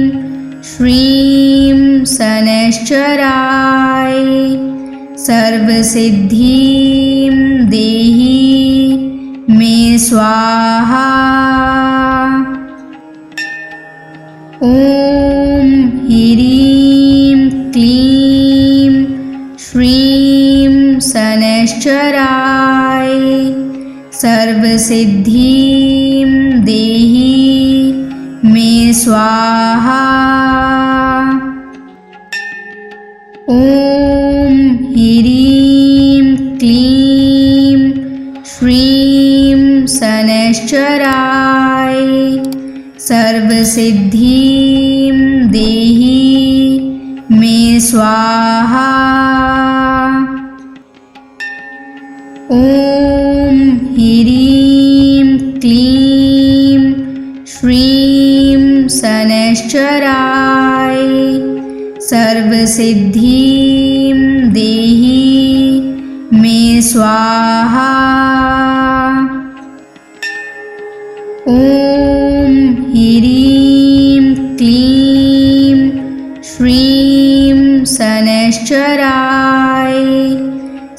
श्रीं शनैश्चराय सर्वसिद्धिं देहि मे स्वाहा। ॐ ह्रीं क्लीं श्रीं शनैश्चराय सर्वसिद्धिं देहि मे स्वाहा। ॐ ॐ ह्रीं क्लीं श्रीं शनैश्चराय सर्वसिद्धिं देहि मे स्वाहा। ॐ ह्रीं क्लीं श्रीं शनैश्चराय सर्वसिद्धिं देहि मे स्वाहा। ॐ ह्रीं क्लीं श्रीं शनैश्चराय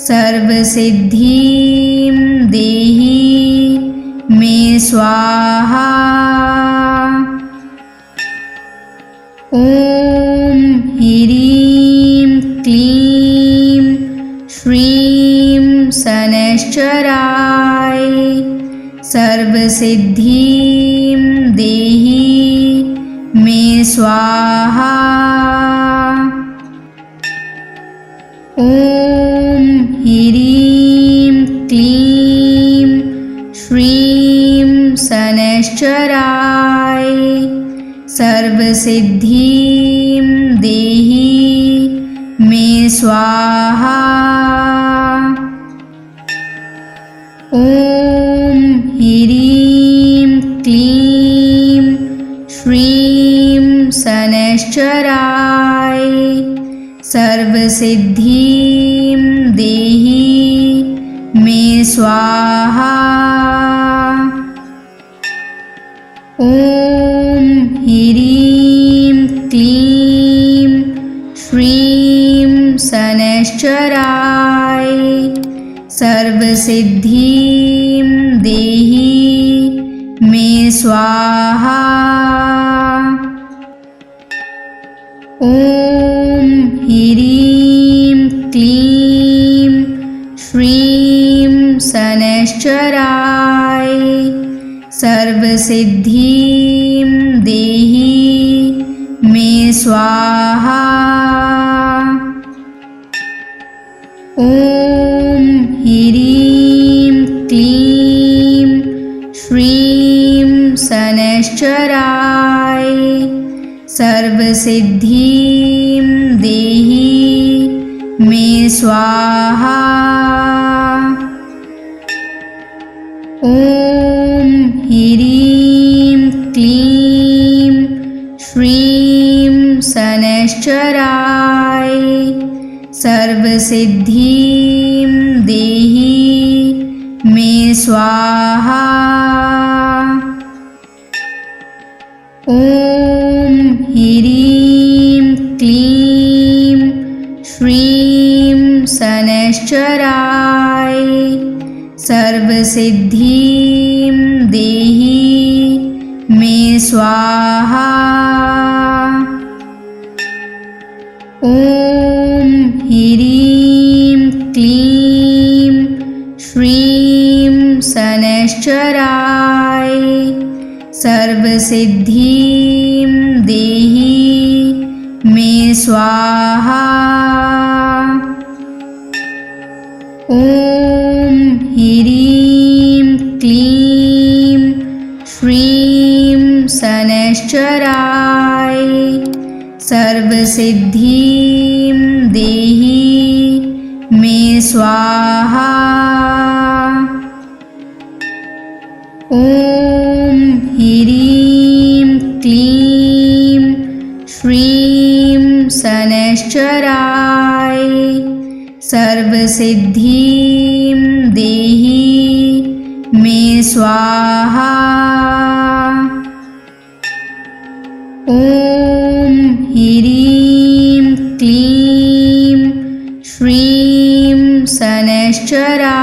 सर्वसिद्धिं देहि मे स्वाहा। ॐ ह्रीं क्लीं श्रीं शनैश्चराय सर्वसिद्धिं देहि मे स्वाहा। ॐ ह्रीं क्लीं श्रीं शनैश्चराय सर्वसिद्धिं देहि मे स्वाहा। ॐ ह्रीं क्लीं श्रीं शनैश्चराय सर्वसिद्धिं देहि मे स्वाहा। ॐ ह्रीं क्लीं श्रीं शनैश्चराय सर्वसिद्धिं देहि मे स्वाहा। ॐ ह्रीं क्लीं श्रीं शनैश्चराय सर्वसिद्धिं देहि मे स्वाहा। ॐ ह्रीं क्लीं श्रीं शनैश्चराय सर्वसिद्धिं देहि मे स्वाहा। ॐ ह्रीं क्लीं श्रीं शनैश्चराय सर्वसिद्धिं देहि मे स्वाहा। ॐ ह्रीं क्लीं श्रीं शनैश्चराय सर्वसिद्धिं देहि मे स्वाहा। ॐ ह्रीं क्लीं श्रीं शनैश्चराय सर्वसिद्धिं देहि मे स्वाहा। ॐ ह्रीं क्लीं श्रीं शनैश्चराय सर्वसिद्धिं देहि मे स्वाहा। ॐ ह्रीं क्लीं श्रीं शनैश्चराय सर्वसिद्धिं देहि मे स्वाहा। ॐ ह्रीं क्लीं श्रीं शनैश्चराय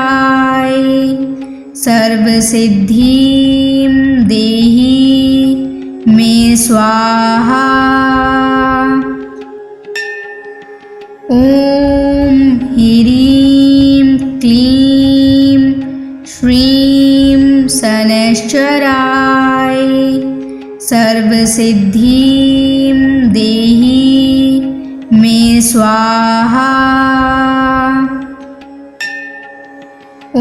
सर्वसिद्धिं देहि मे स्वाहा। ॐ ह्रीं क्लीं श्रीं शनैश्चराय सर्वसिद्धिं देहि मे स्वाहा। ॐ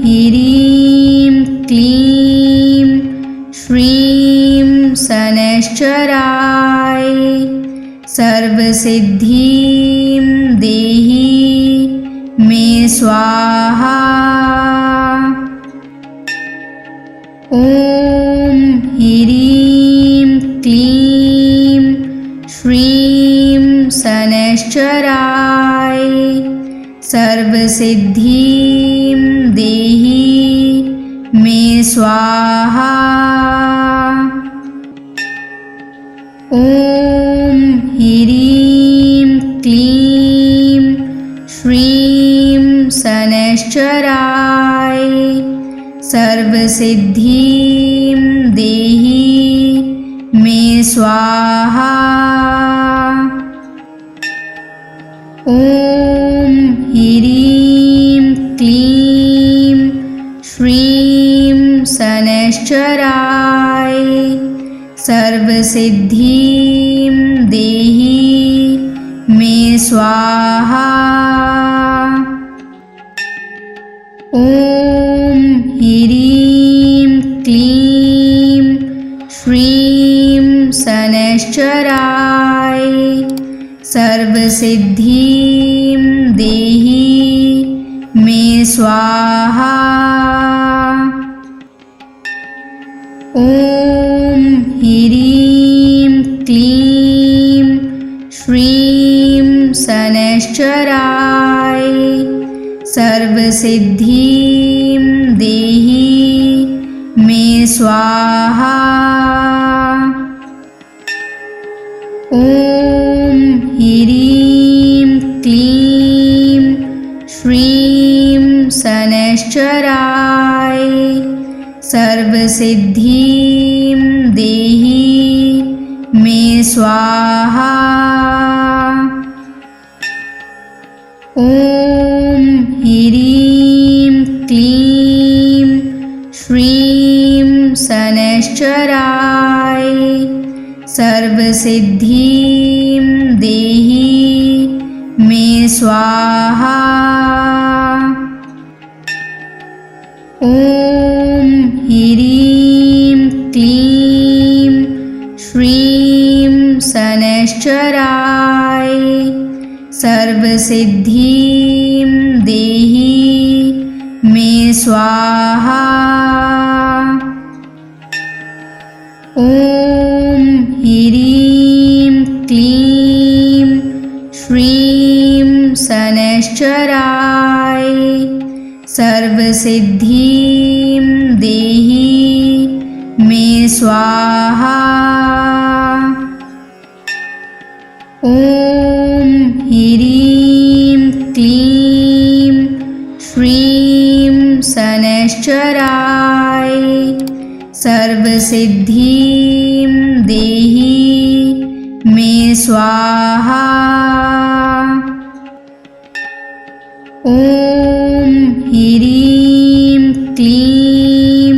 ह्रीं क्लीं श्रीं शनैश्चराय सर्वसिद्धिं देहि मे स्वाहा। ॐ ह्रीं क्लीं श्रीं शनैश्चराय सर्वसिद्धिं देहि मे स्वाहा। ॐ ह्रीं क्लीं श्रीं शनैश्चराय सर्वसिद्धिं देहि मे स्वाहा। ॐ ह्रीं क्लीं श्रीं शनैश्चराय सर्वसिद्धिं देहि मे स्वाहा। ॐ ह्रीं क्लीं श्रीं शनैश्चराय सर्वसिद्धिं देहि मे स्वाहा। ॐ ह्रीं क्लीं श्रीं शनैश्चराय सर्वसिद्धिं देहि मे स्वाहा। ॐ ह्रीं क्लीं श्रीं शनैश्चराय सर्वसिद्धिं देहि मे स्वाहा। ॐ ह्रीं क्लीं श्रीं शनैश्चराय सर्वसिद्धिं देहि मे स्वाहा। ॐ ह्रीं क्लीं श्रीं शनैश्चराय सर्वसिद्धिं देहि मे स्वाहा। ॐ ह्रीं क्लीं श्रीं शनैश्चराय सर्वसिद्धिं देहि मे स्वाहा। ॐ ह्रीं क्लीं श्रीं शनैश्चराय सर्वसिद्धिं देहि मे स्वाहा। ॐ ह्रीं क्लीं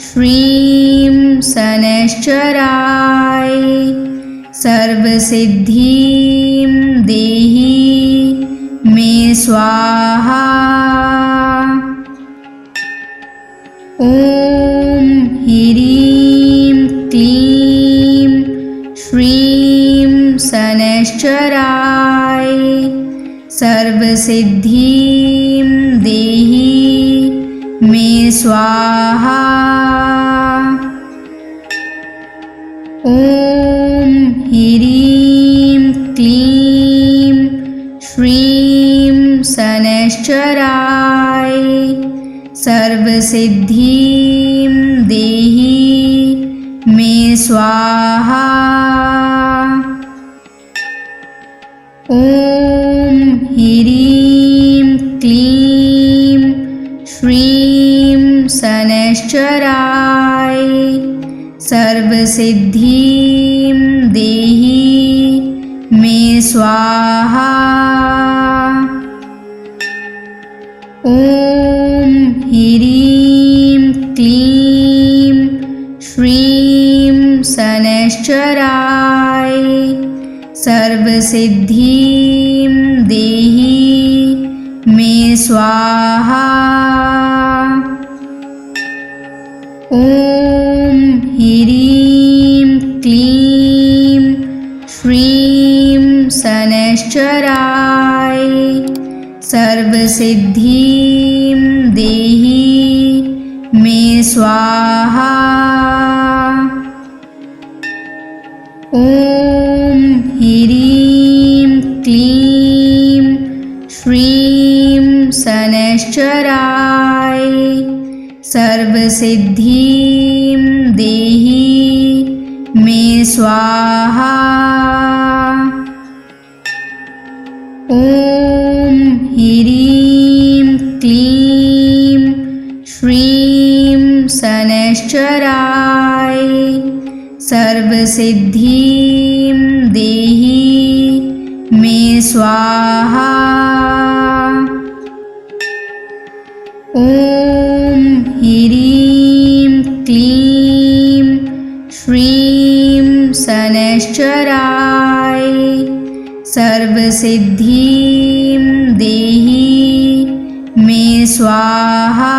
श्रीं शनैश्चराय सर्वसिद्धिं देहि मे स्वाहा। ॐ ह्रीं क्लीं श्रीं शनैश्चराय सर्वसिद्धिं देहि मे स्वाहा। ॐ ह्रीं क्लीं श्रीं शनैश्चराय सर्वसिद्धिं देहि मे स्वाहा। ॐ ह्रीं क्लीं श्रीं शनैश्चराय सर्वसिद्धिं देहि मे स्वाहा। ॐ ह्रीं क्लीं श्रीं शनैश्चराय सर्वसिद्धिं सर्वसिद्धिं देहि मे स्वाहा। ॐ ह्रीं क्लीं श्रीं शनैश्चराय सर्वसिद्धिं देहि मे स्वाहा। ॐ ह्रीं क्लीं श्रीं शनैश्चराय सर्वसिद्धिं देहि मे स्वाहा। ॐ ह्रीं क्लीं श्रीं शनैश्चराय सर्वसिद्धिं देहि मे स्वाहा। ॐ ह्रीं क्लीं श्रीं शनैश्चराय सर्वसिद्धिं देहि मे स्वाहा।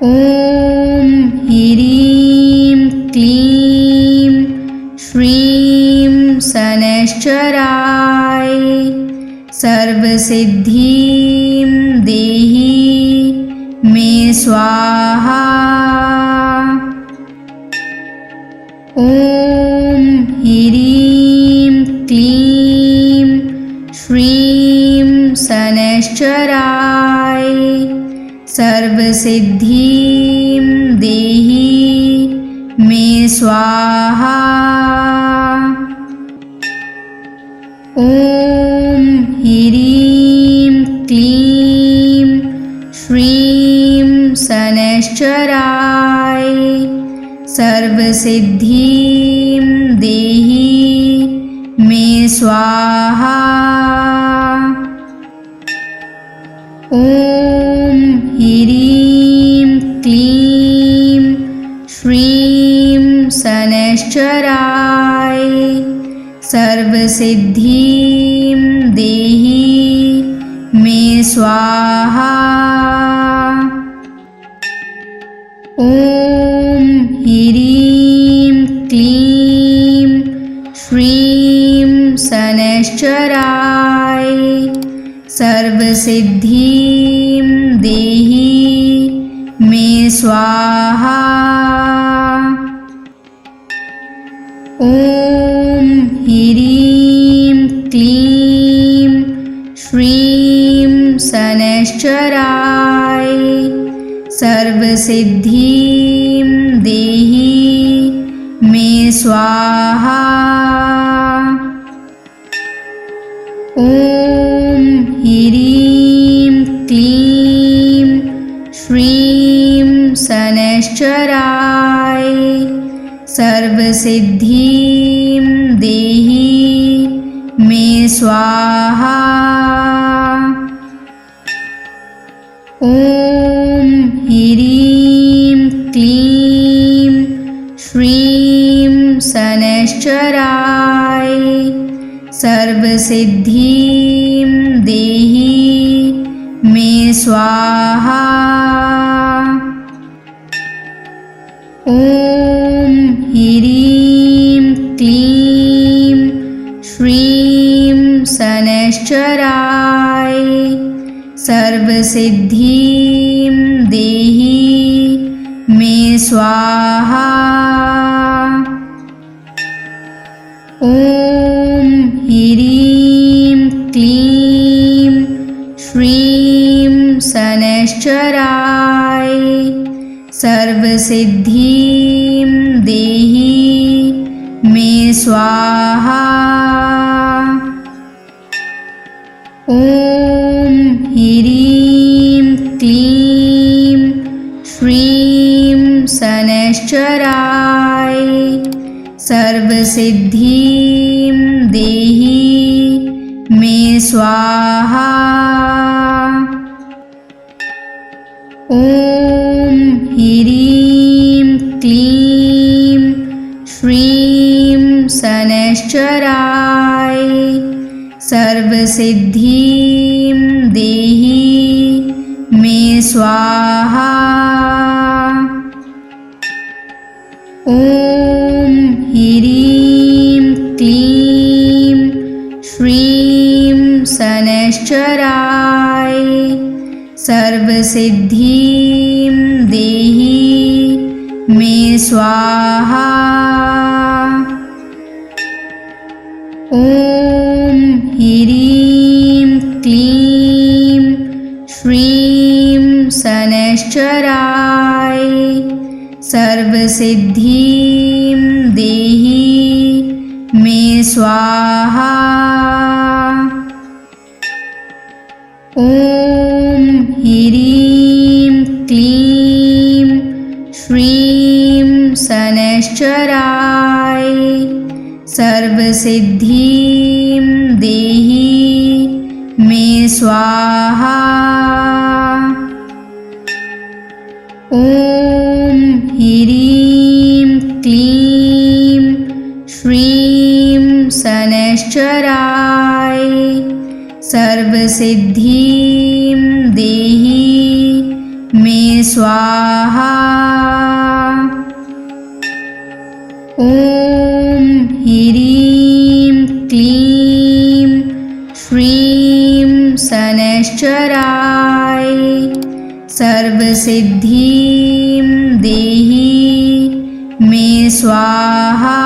ॐ ह्रीं क्लीं श्रीं शनैश्चराय सर्वसिद्धिं देहि मे स्वाहा। ॐ ह्रीं क्लीं श्रीं शनैश्चराय सर्वसिद्धिं देहि मे स्वाहा। ॐ ह्रीं क्लीं श्रीं शनैश्चराय सर्वसिद्धिं देहि मे स्वाहा। ॐ ह्रीं क्लीं श्रीं शनैश्चराय सर्वसिद्धिं देहि मे स्वाहा। ॐ ह्रीं क्लीं श्रीं शनैश्चराय सर्वसिद्धिं देहि मे स्वाहा। ॐ ह्रीं क्लीं श्रीं शनैश्चराय सर्वसिद्धिं देहि मे स्वाहा। ॐ ह्रीं क्लीं श्रीं शनैश्चराय सर्वसिद्धिं देहि मे स्वाहा। ॐ ह्रीं क्लीं श्रीं शनैश्चराय सर्वसिद्धिं देहि मे स्वाहा। ॐ ह्रीं क्लीं श्रीं शनैश्चराय सर्वसिद्धिं देहि मे स्वाहा। ॐ ह्रीं क्लीं श्रीं शनैश्चराय सर्वसिद्धिं देहि मे स्वाहा। ॐ ह्रीं क्लीं श्रीं शनैश्चराय सर्वसिद्धिं देहि मे स्वाहा। ॐ ह्रीं क्लीं श्रीं शनैश्चराय सर्वसिद्धिं देहि मे स्वाहा। ॐ ह्रीं क्लीं श्रीं शनैश्चराय सर्वसिद्धिं देहि मे स्वाहा। ॐ ह्रीं क्लीं श्रीं शनैश्चराय सर्वसिद्धिं देहि मे स्वाहा। ॐ ह्रीं क्लीं श्रीं शनैश्चराय सर्वसिद्धिं देहि मे स्वाहा। ॐ ह्रीं क्लीं श्रीं शनैश्चराय सर्वसिद्धिं देहि मे स्वाहा। ॐ ह्रीं क्लीं श्रीं शनैश्चराय सर्वसिद्धिं देहि मे स्वाहा।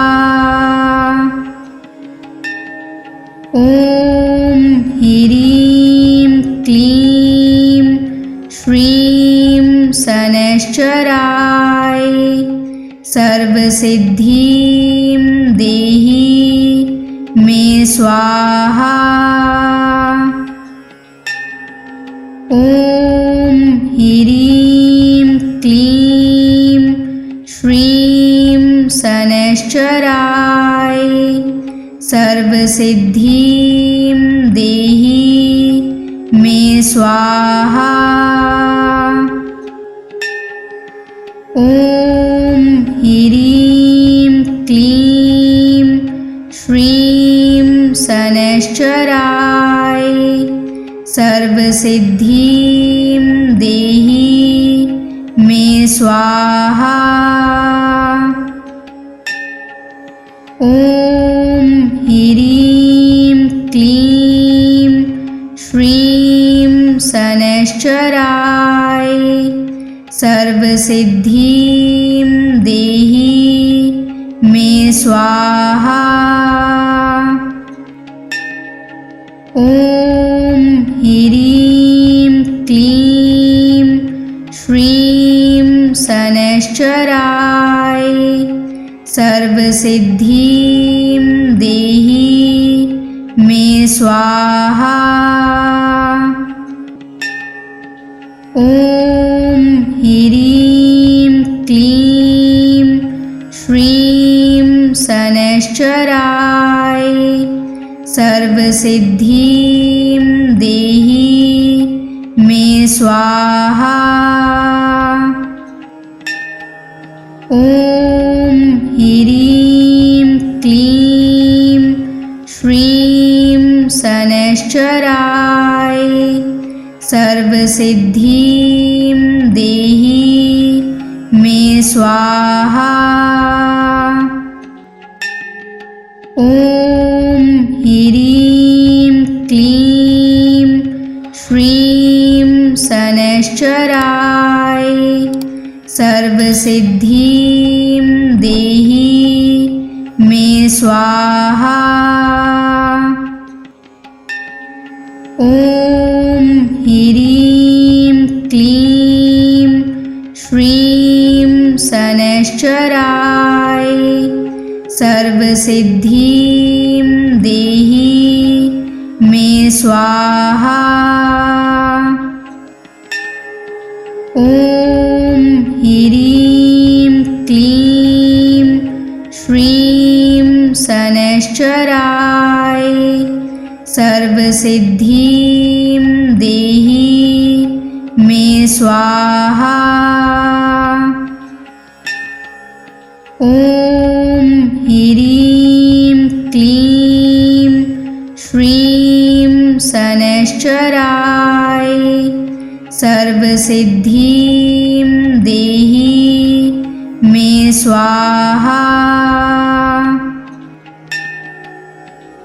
ॐ ह्रीं क्लीं श्रीं शनैश्चराय सर्वसिद्धिं देहि मे स्वाहा। ॐ ह्रीं क्लीं श्रीं शनैश्चराय सर्वसिद्धिं देहि मे स्वाहा। ॐ ह्रीं क्लीं श्रीं शनैश्चराय सर्वसिद्धिं देहि मे स्वाहा। ॐ ह्रीं क्लीं श्रीं शनैश्चराय सर्वसिद्धिं देहि मे स्वाहा। ॐ ह्रीं क्लीं श्रीं शनैश्चराय सर्वसिद्धिं देहि मे स्वाहा। ॐ ह्रीं क्लीं श्रीं शनैश्चराय सर्वसिद्धिं देहि मे स्वाहा। ॐ ह्रीं क्लीं श्रीं शनैश्चराय सर्वसिद्धिं देहि मे स्वाहा। ॐ ह्रीं क्लीं श्रीं शनैश्चराय सर्वसिद्धिं देहि मे स्वाहा। ॐ ह्रीं क्लीं श्रीं शनैश्चराय सर्वसिद्धिं देहि मे स्वाहा। ॐ ह्रीं क्लीं श्रीं शनैश्चराय सर्वसिद्धिं देहि मे स्वाहा। ॐ ह्रीं क्लीं श्रीं शनैश्चराय सर्वसिद्धिं देहि मे स्वाहा।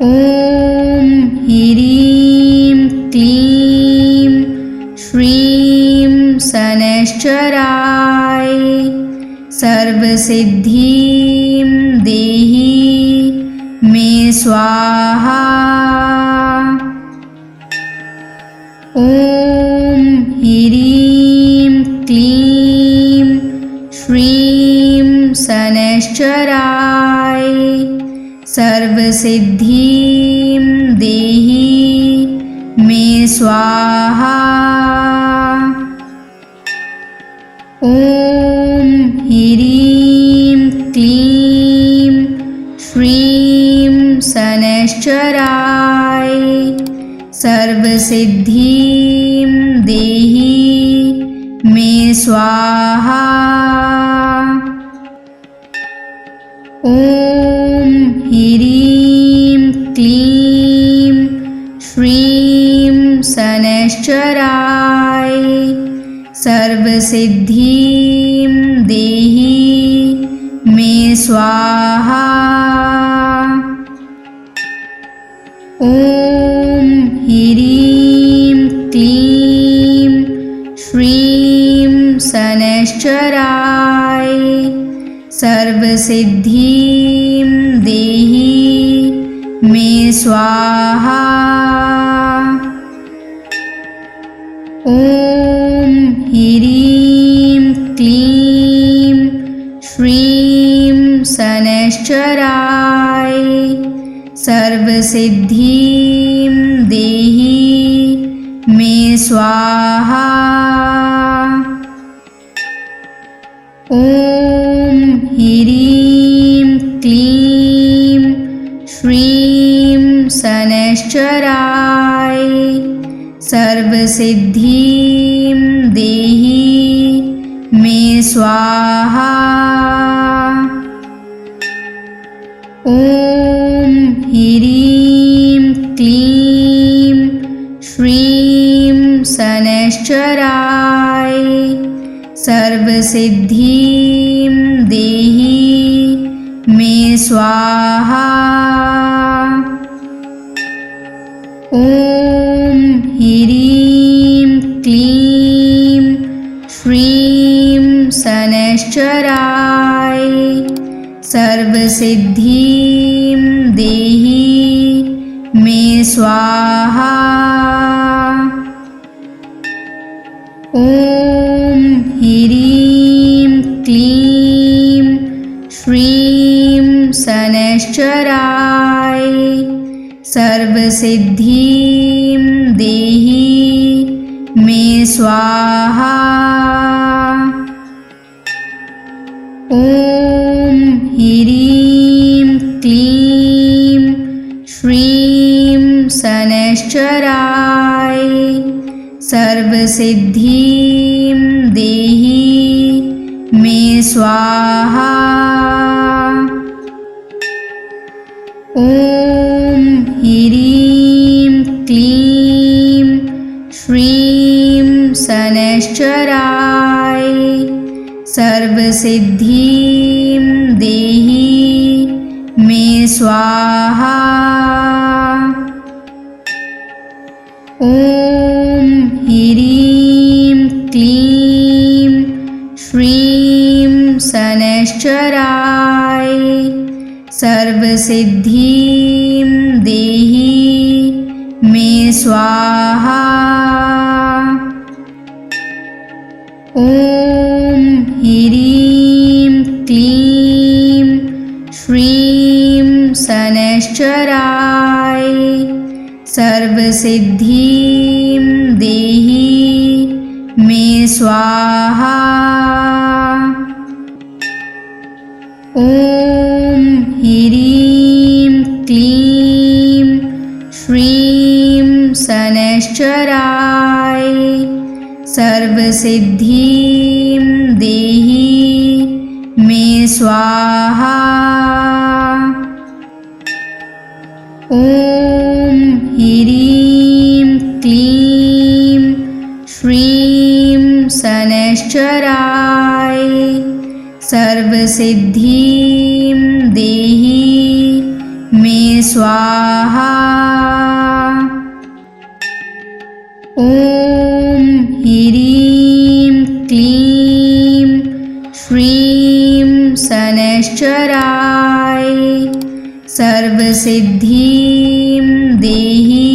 ॐ ह्रीं क्लीं श्रीं शनैश्चराय सर्वसिद्धिं देहि मे स्वाहा। ॐ ह्रीं क्लीं श्रीं शनैश्चराय सर्वसिद्धिं देहि मे स्वाहा। ॐ ह्रीं क्लीं श्रीं शनैश्चराय सर्वसिद्धिं देहि मे स्वाहा। ॐ ह्रीं क्लीं श्रीं शनैश्चराय सर्वसिद्धिं देहि मे स्वाहा। ॐ ह्रीं क्लीं श्रीं शनैश्चराय सर्वसिद्धिं देहि मे स्वाहा। ॐ ह्रीं क्लीं श्रीं शनैश्चराय सर्वसिद्धिं देहि मे स्वाहा। ॐ ह्रीं क्लीं श्रीं शनैश्चराय सर्वसिद्धिं देहि मे स्वाहा। ॐ ह्रीं क्लीं श्रीं शनैश्चराय सर्वसिद्धिं देहि मे स्वाहा। ॐ ह्रीं क्लीं श्रीं शनैश्चराय सर्वसिद्धिं देहि मे स्वाहा। ॐ ह्रीं क्लीं श्रीं शनैश्चराय सर्वसिद्धिं देहि मे स्वाहा। ॐ ह्रीं क्लीं श्रीं शनैश्चराय सर्वसिद्धिं देहि मे स्वाहा। ॐ ह्रीं क्लीं श्रीं शनैश्चराय सर्वसिद्धिं देहि मे स्वाहा। ॐ ह्रीं क्लीं श्रीं शनैश्चराय सर्वसिद्धिं देहि मे स्वाहा। ॐ ह्रीं क्लीं श्रीं शनैश्चराय सर्वसिद्धिं देहि मे स्वाहा। ॐ ह्रीं क्लीं श्रीं शनैश्चराय सर्वसिद्धिं देहि मे स्वाहा। ॐ ॐ ह्रीं क्लीं श्रीं शनैश्चराय सर्वसिद्धिं देहि मे स्वाहा। ॐ ह्रीं क्लीं श्रीं शनैश्चराय सर्वसिद्धिं देहि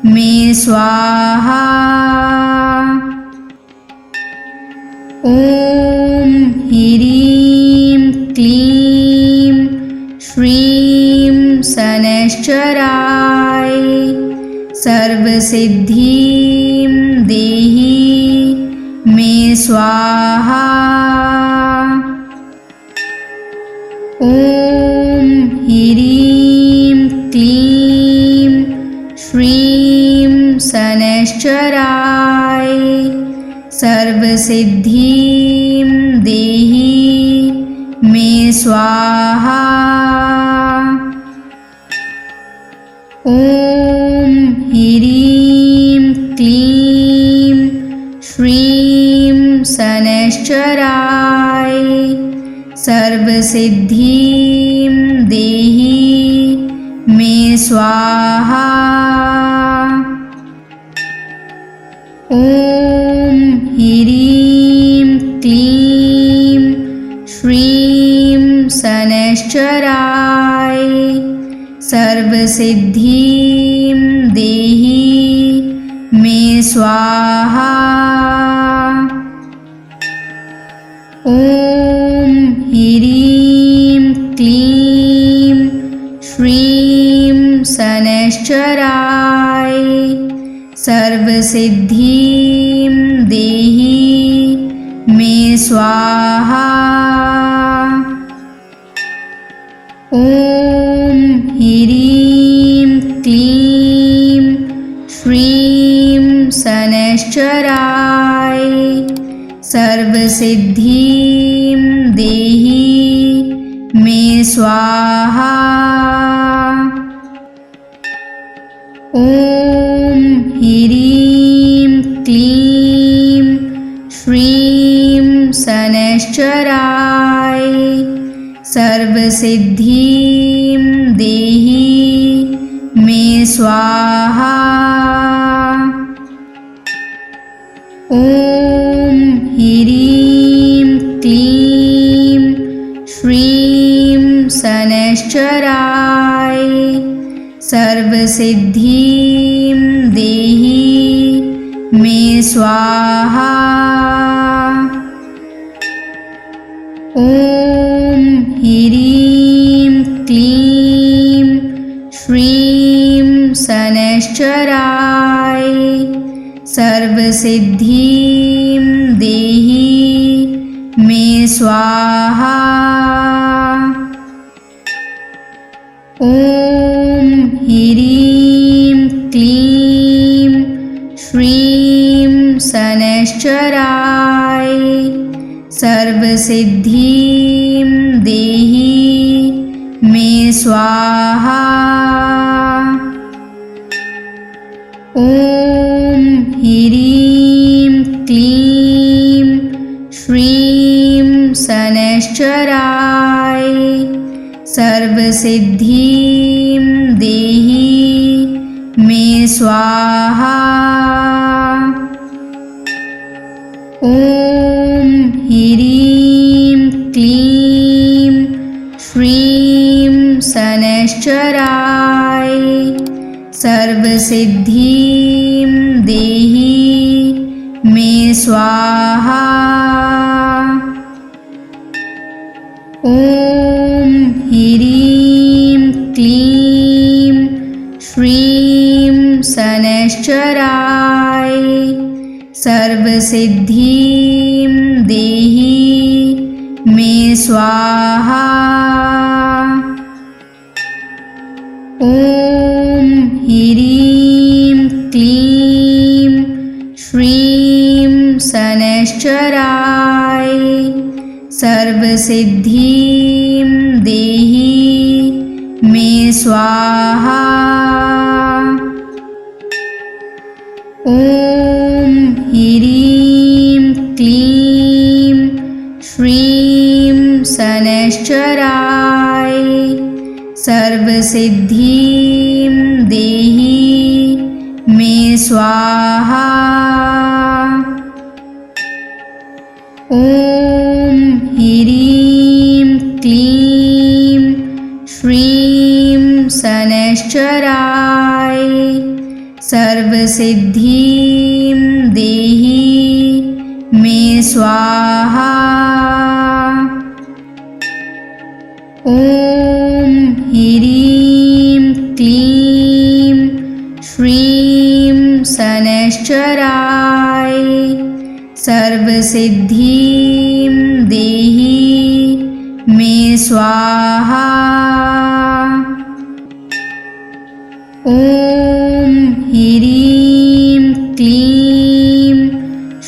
मे स्वाहा। ॐ ह्रीं क्लीं श्रीं शनैश्चराय सर्वसिद्धिं देहि मे स्वाहा। ॐ ह्रीं क्लीं श्रीं शनैश्चराय सर्वसिद्धिं देहि मे स्वाहा। ॐ ह्रीं क्लीं श्रीं शनैश्चराय सर्वसिद्धिं देहि मे स्वाहा। ॐ ह्रीं क्लीं श्रीं शनैश्चराय सर्वसिद्धिं देहि मे स्वाहा। ॐ ह्रीं क्लीं श्रीं शनैश्चराय सर्वसिद्धिं देहि मे स्वाहा। ॐ ह्रीं क्लीं श्रीं शनैश्चराय सर्वसिद्धिं देहि मे स्वाहा। ॐ ह्रीं क्लीं श्रीं शनैश्चराय सर्वसिद्धिं देहि मे स्वाहा। ॐ ह्रीं क्लीं श्रीं शनैश्चराय सर्वसिद्धिं देहि मे स्वाहा। ॐ ह्रीं क्लीं श्रीं शनैश्चराय सर्वसिद्धिं देहि मे स्वाहा। ॐ ह्रीं क्लीं श्रीं शनैश्चराय सर्वसिद्धिं देहि मे स्वाहा। ॐ ह्रीं क्लीं श्रीं शनैश्चराय सर्वसिद्धिं देहि मे स्वाहा। ॐ ह्रीं क्लीं श्रीं शनैश्चराय सर्वसिद्धिं देहि मे स्वाहा। ॐ ह्रीं क्लीं श्रीं शनैश्चराय सर्वसिद्धिं देहि मे स्वाहा। ॐ ह्रीं क्लीं श्रीं शनैश्चराय सर्वसिद्धिं देहि मे स्वाहा। ॐ ह्रीं क्लीं श्रीं शनैश्चराय सर्वसिद्धिं देहि मे स्वाहा। ॐ ह्रीं क्लीं श्रीं शनैश्चराय सर्वसिद्धिं देहि मे स्वाहा। ॐ ह्रीं क्लीं श्रीं शनैश्चराय सर्वसिद्धिं देहि मे स्वाहा। ॐ ह्रीं क्लीं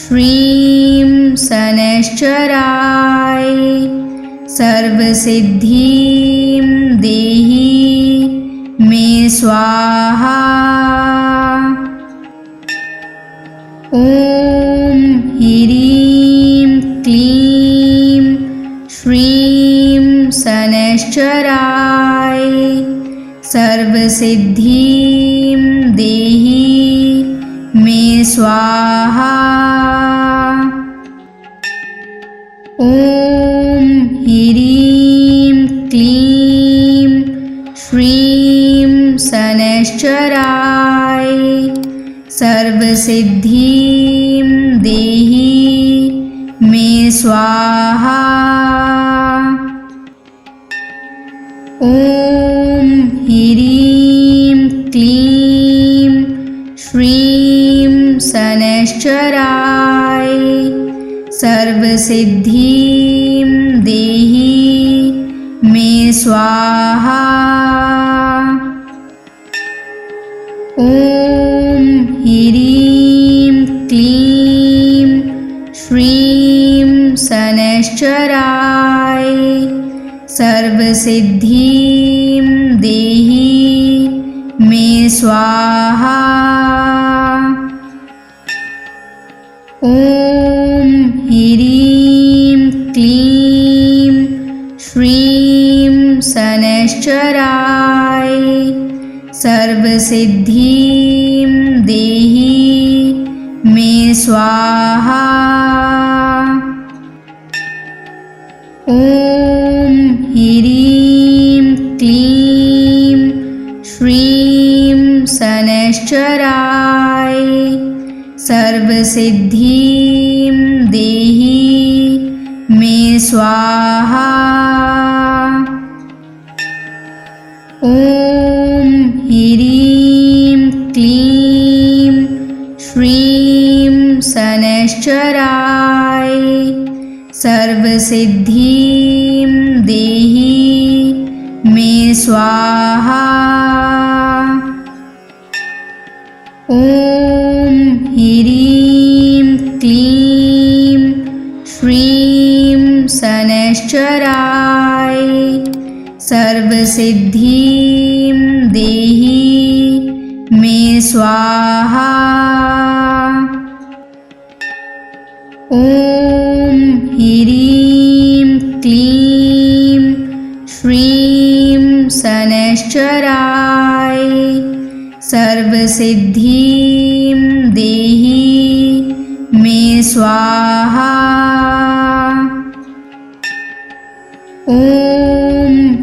श्रीं शनैश्चराय सर्वसिद्धिं देहि मे स्वाहा। ॐ ह्रीं क्लीं श्रीं शनैश्चराय सर्वसिद्धिं देहि मे स्वाहा। ॐ ह्रीं क्लीं श्रीं शनैश्चराय सर्वसिद्धिं देहि मे स्वाहा। ॐ ह्रीं क्लीं श्रीं शनैश्चराय सर्वसिद्धिं देहि मे स्वाहा। ॐ ह्रीं क्लीं श्रीं शनैश्चराय सर्वसिद्धिं देहि मे स्वाहा। ॐ ह्रीं क्लीं श्रीं शनैश्चराय सर्वसिद्धिं देहि मे स्वाहा। ॐ ह्रीं क्लीं श्रीं शनैश्चराय सर्वसिद्धिं देहि मे स्वाहा। ॐ ह्रीं क्लीं श्रीं शनैश्चराय सर्वसिद्धिं देहि मे स्वाहा। ॐ ह्रीं क्लीं श्रीं शनैश्चराय सर्वसिद्धिं देहि मे स्वाहा। ॐ ह्रीं क्लीं श्रीं शनैश्चराय सर्वसिद्धिं देहि मे स्वाहा। ॐ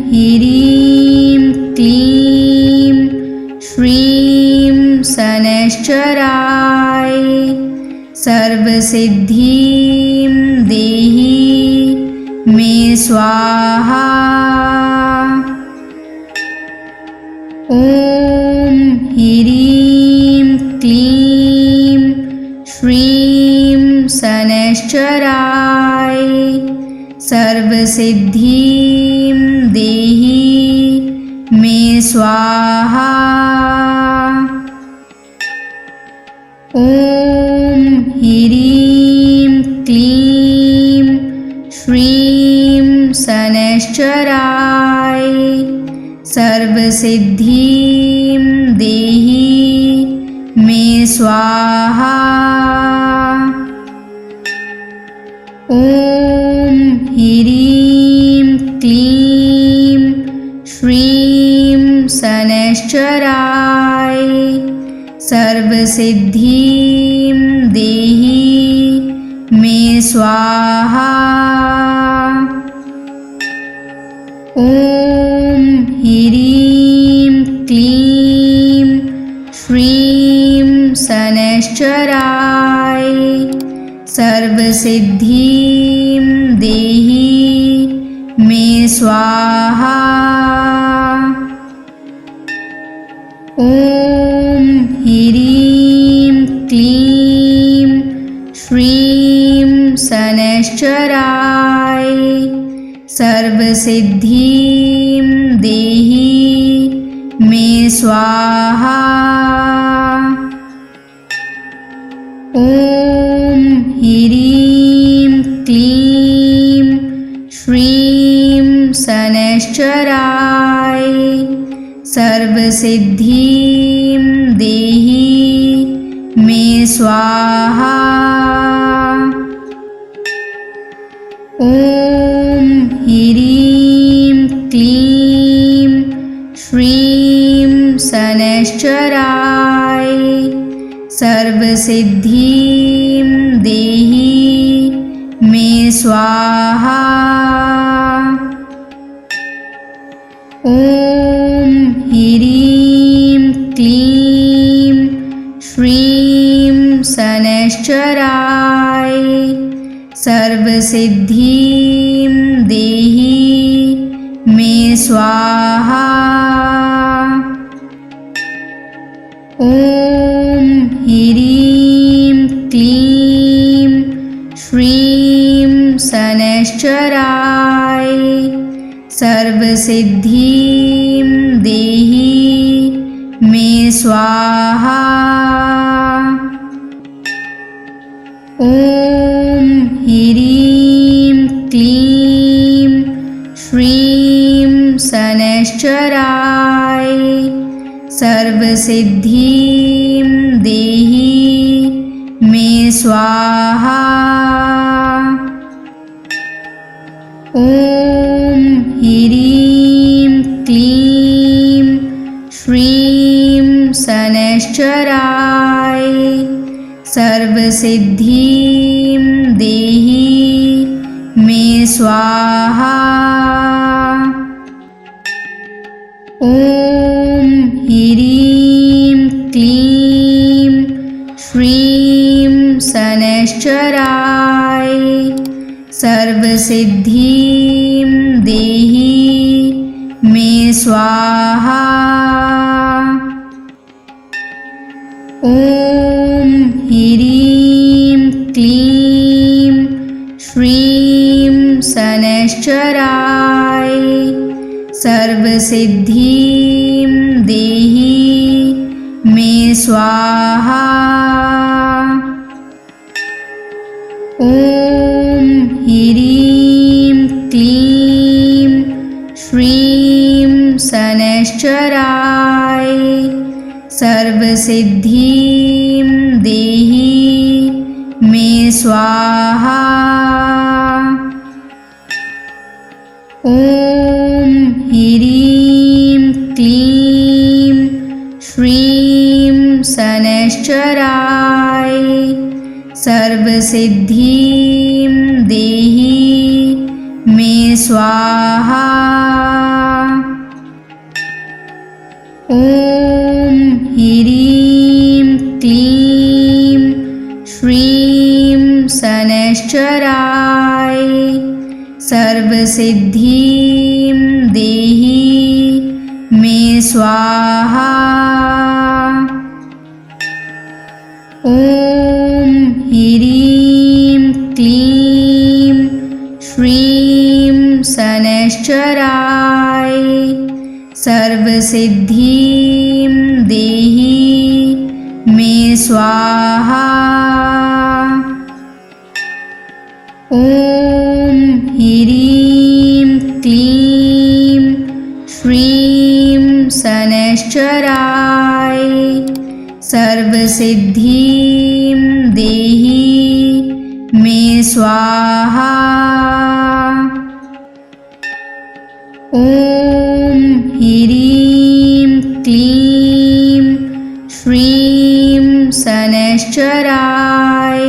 ह्रीं क्लीं श्रीं शनैश्चराय सर्वसिद्धिं देहि मे स्वाहा। ॐ ह्रीं क्लीं श्रीं शनैश्चराय सर्वसिद्धिं देहि मे स्वाहा। ॐ ह्रीं क्लीं श्रीं शनैश्चराय सर्वसिद्धिं देहि मे स्वाहा। ॐ ह्रीं क्लीं श्रीं शनैश्चराय सर्वसिद्धिं देहि मे स्वाहा। ॐ ह्रीं क्लीं श्रीं शनैश्चराय सर्वसिद्धिं देहि मे स्वाहा। ॐ ह्रीं क्लीं श्रीं शनैश्चराय सर्वसिद्धिं देहि मे स्वाहा। ॐ ह्रीं क्लीं श्रीं शनैश्चराय सर्वसिद्धिं देहि मे स्वाहा। ॐ ह्रीं क्लीं श्रीं शनैश्चराय सर्वसिद्धिं देहि मे स्वाहा। ॐ ह्रीं क्लीं श्रीं शनैश्चराय सर्वसिद्धिं देहि मे स्वाहा। ॐ ह्रीं क्लीं श्रीं शनैश्चराय सर्वसिद्धिं देहि मे स्वाहा। ॐ ह्रीं क्लीं श्रीं शनैश्चराय सर्वसिद्धिं देहि मे स्वाहा। ॐ ह्रीं क्लीं श्रीं शनैश्चराय सर्वसिद्धिं देहि मे स्वाहा। ॐ ह्रीं क्लीं श्रीं शनैश्चराय सर्वसिद्धिं देहि मे स्वाहा। ॐ ह्रीं क्लीं श्रीं शनैश्चराय सर्वसिद्धिं देहि मे स्वाहा। ॐ ह्रीं क्लीं श्रीं शनैश्चराय सर्वसिद्धिं देहि मे स्वाहा। ॐ ह्रीं क्लीं श्रीं शनैश्चराय सर्वसिद्धिं देहि मे स्वाहा। ॐ ह्रीं क्लीं श्रीं शनैश्चराय सर्वसिद्धिं देहि मे स्वाहा। ॐ ह्रीं क्लीं श्रीं शनैश्चराय सर्वसिद्धिं देहि मे स्वाहा। ॐ ह्रीं क्लीं श्रीं शनैश्चराय सर्वसिद्धिं देहि मे स्वाहा। ॐ ह्रीं क्लीं श्रीं शनैश्चराय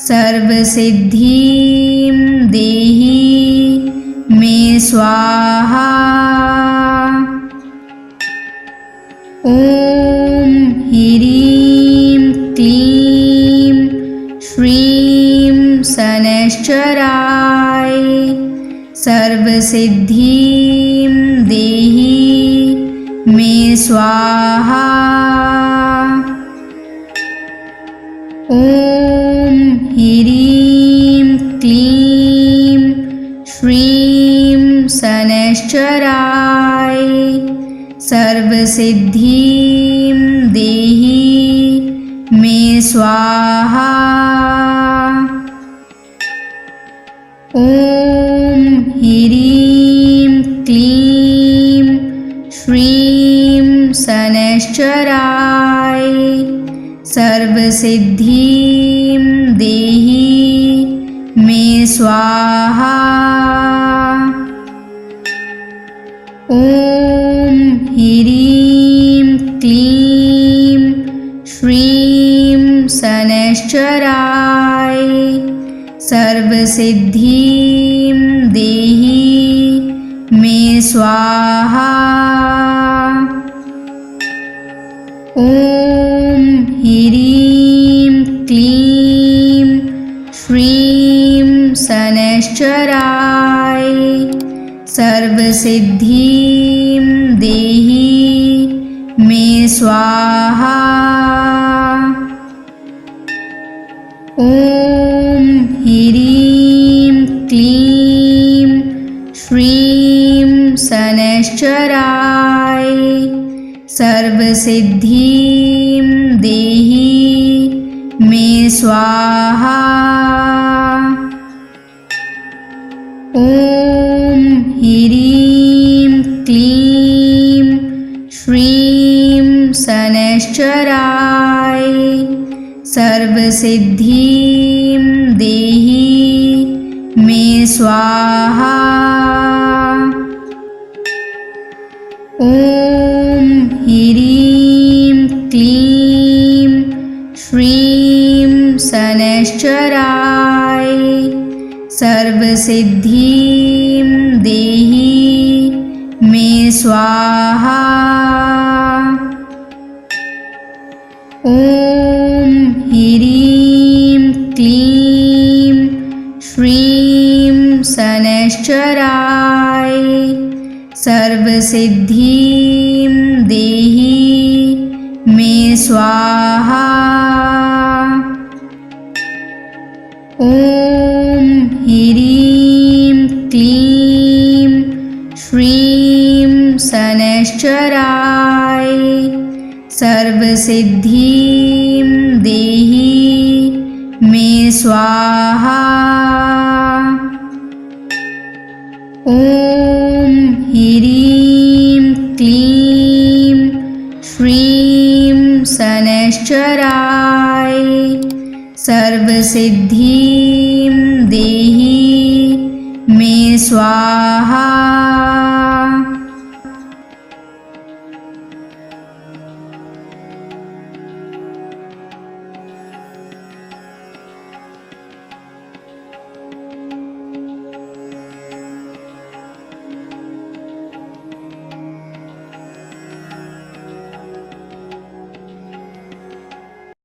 सर्वसिद्धिं देहि मे स्वाहा। ॐ ह्रीं क्लीं श्रीं शनैश्चराय सर्वसिद्धिं देहि मे स्वाहा। ॐ ह्रीं क्लीं श्रीं शनैश्चराय सर्वसिद्धिं देहि मे स्वाहा। ॐ ह्रीं क्लीं श्रीं शनैश्चराय सर्वसिद्धिं देहि मे स्वाहा। ॐ ह्रीं क्लीं श्रीं शनैश्चराय सर्वसिद्धिं देहि मे स्वाहा। ॐ ह्रीं क्लीं श्रीं शनैश्चराय सर्वसिद्धिं देहि मे स्वाहा। ॐ ह्रीं क्लीं श्रीं शनैश्चराय सर्वसिद्धिं देहि मे स्वाहा। ॐ ह्रीं क्लीं श्रीं शनैश्चराय सर्वसिद्धिं देहि मे स्वाहा। ॐ ह्रीं क्लीं श्रीं शनैश्चराय सर्वसिद्धिं देहि मे स्वाहा। ॐ ह्रीं क्लीं श्रीं शनैश्चराय सर्वसिद्धिं देहि मे स्वाहा। ॐ ह्रीं क्लीं श्रीं शनैश्चराय सर्वसिद्धिं देहि मे स्वाहा। ॐ ह्रीं क्लीं श्रीं शनैश्चराय सर्वसिद्धिं देहि मे स्वाहा।